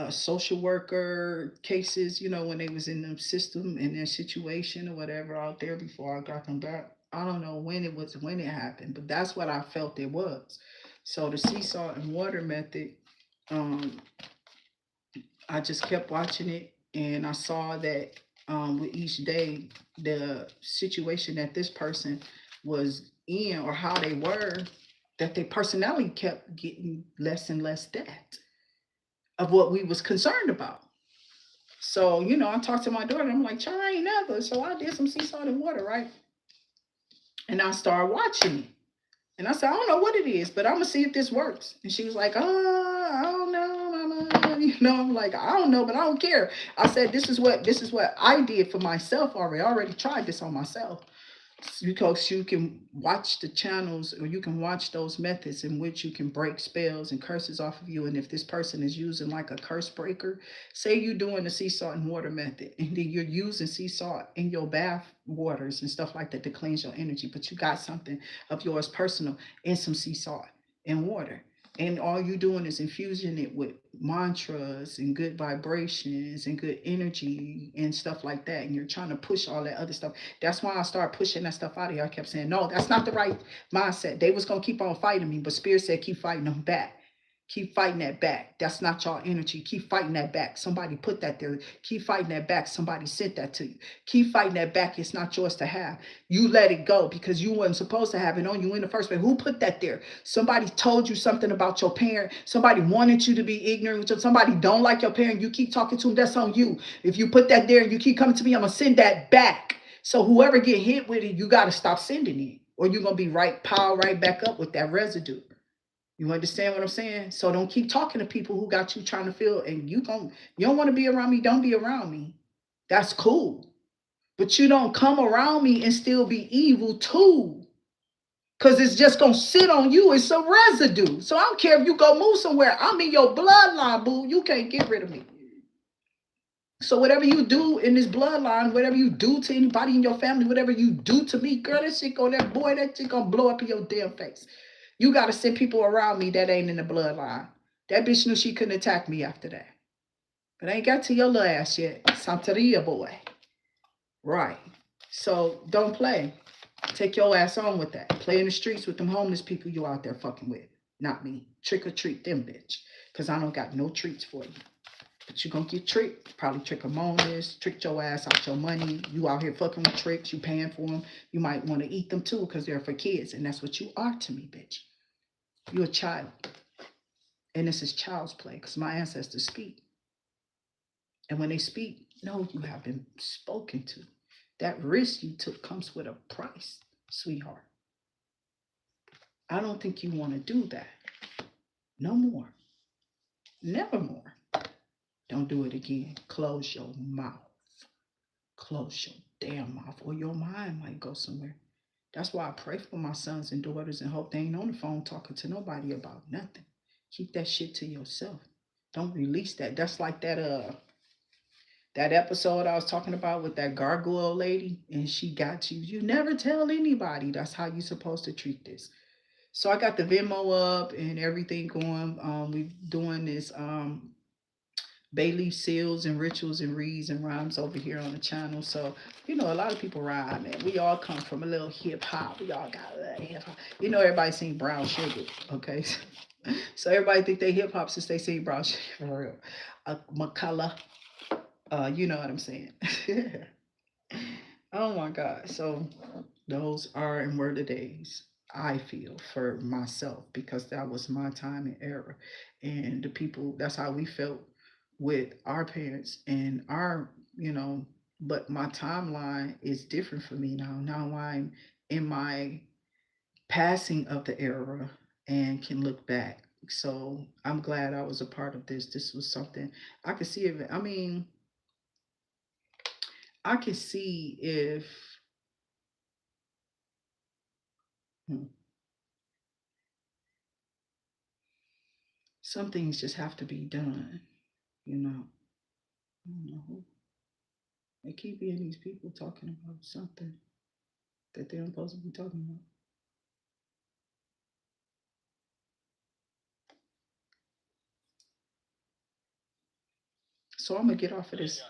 Speaker 1: social worker cases, you know, when they was in the system in their situation or whatever out there before I got them back. I don't know when it happened, but that's what I felt it was. So the sea salt and water method, um, I just kept watching it and I saw that with each day, the situation that this person was in or how they were, that their personality kept getting less and less that of what we was concerned about. So, I talked to my daughter. I'm like, child, I ain't never. So I did some sea salt and water, right? And I started watching it. And I said, I don't know what it is, but I'm gonna see if this works. And she was like, oh, I don't know, mama. I'm like, I don't know, but I don't care. I said, this is what I did for myself already. I already tried this on myself. Because you can watch the channels, or you can watch those methods in which you can break spells and curses off of you. And if this person is using like a curse breaker, say you're doing the sea salt and water method, and then you're using sea salt in your bath waters and stuff like that to cleanse your energy, but you got something of yours personal in some sea salt and water, and all you're doing is infusing it with mantras and good vibrations and good energy and stuff like that, and you're trying to push all that other stuff. That's why I started pushing that stuff out of here. I kept saying, no, that's not the right mindset. They was going to keep on fighting me, but Spirit said, keep fighting them back. Keep fighting that back. That's not your energy. Keep fighting that back. Somebody put that there. Keep fighting that back. Somebody sent that to you. Keep fighting that back. It's not yours to have. You let it go because you weren't supposed to have it on you in the first place. Who put that there? Somebody told you something about your parent. Somebody wanted you to be ignorant. Somebody don't like your parent. You keep talking to them. That's on you. If you put that there and you keep coming to me, I'm going to send that back. So whoever get hit with it, you got to stop sending it, or you're going to be right back up with that residue. You understand what I'm saying? So don't keep talking to people who got you trying to feel, and you don't want to be around me, don't be around me. That's cool. But you don't come around me and still be evil too. Cause it's just gonna sit on you. It's a residue. So I don't care if you go move somewhere. I'm in your bloodline, boo. You can't get rid of me. So whatever you do in this bloodline, whatever you do to anybody in your family, whatever you do to me, girl, that shit that shit gonna blow up in your damn face. You gotta send people around me that ain't in the bloodline. That bitch knew she couldn't attack me after that. But I ain't got to your little ass yet. Santeria boy. Right. So don't play. Take your ass on with that. Play in the streets with them homeless people you out there fucking with. Not me. Trick or treat them, bitch. Cause I don't got no treats for you. But you gonna get tricked. Probably trick them on this. Tricked your ass out your money. You out here fucking with tricks. You paying for them. You might want to eat them too because they're for kids. And that's what you are to me, bitch. You're a child. And this is child's play because my ancestors speak. And when they speak, no, you have been spoken to. That risk you took comes with a price, sweetheart. I don't think you want to do that. No more. Never more. Don't do it again. Close your mouth. Close your damn mouth, or your mind might go somewhere. That's why I pray for my sons and daughters and hope they ain't on the phone talking to nobody about nothing. Keep that shit to yourself. Don't release that. That's like that episode I was talking about with that gargoyle lady, and she got you. You never tell anybody. That's how you're supposed to treat this. So I got the Venmo up and everything going. We doing this Bayleaf seals and rituals and reads and rhymes over here on the channel. So, a lot of people rhyme, and we all come from a little hip hop. We all got a little hip hop. Everybody sing Brown Sugar, okay? So everybody think they hip hop since they sing Brown Sugar, for real. McCullough, you know what I'm saying. Oh my God. So those are and were the days I feel for myself, because that was my time and era. And the people, that's how we felt with our parents and our, but my timeline is different for me now. Now I'm in my passing of the era and can look back. So I'm glad I was a part of this. This was something I could see. I could see if hmm, some things just have to be done, you know. I don't know. They keep hearing these people talking about something that they're supposed to be talking about. So I'm gonna get off of this.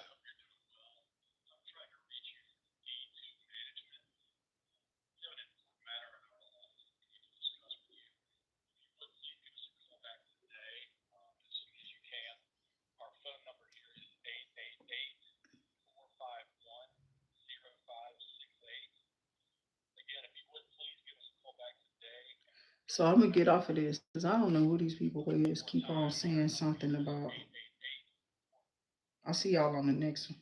Speaker 1: So I'm gonna get off of this because I don't know who these people is. Keep on saying something about. I'll see y'all on the next one.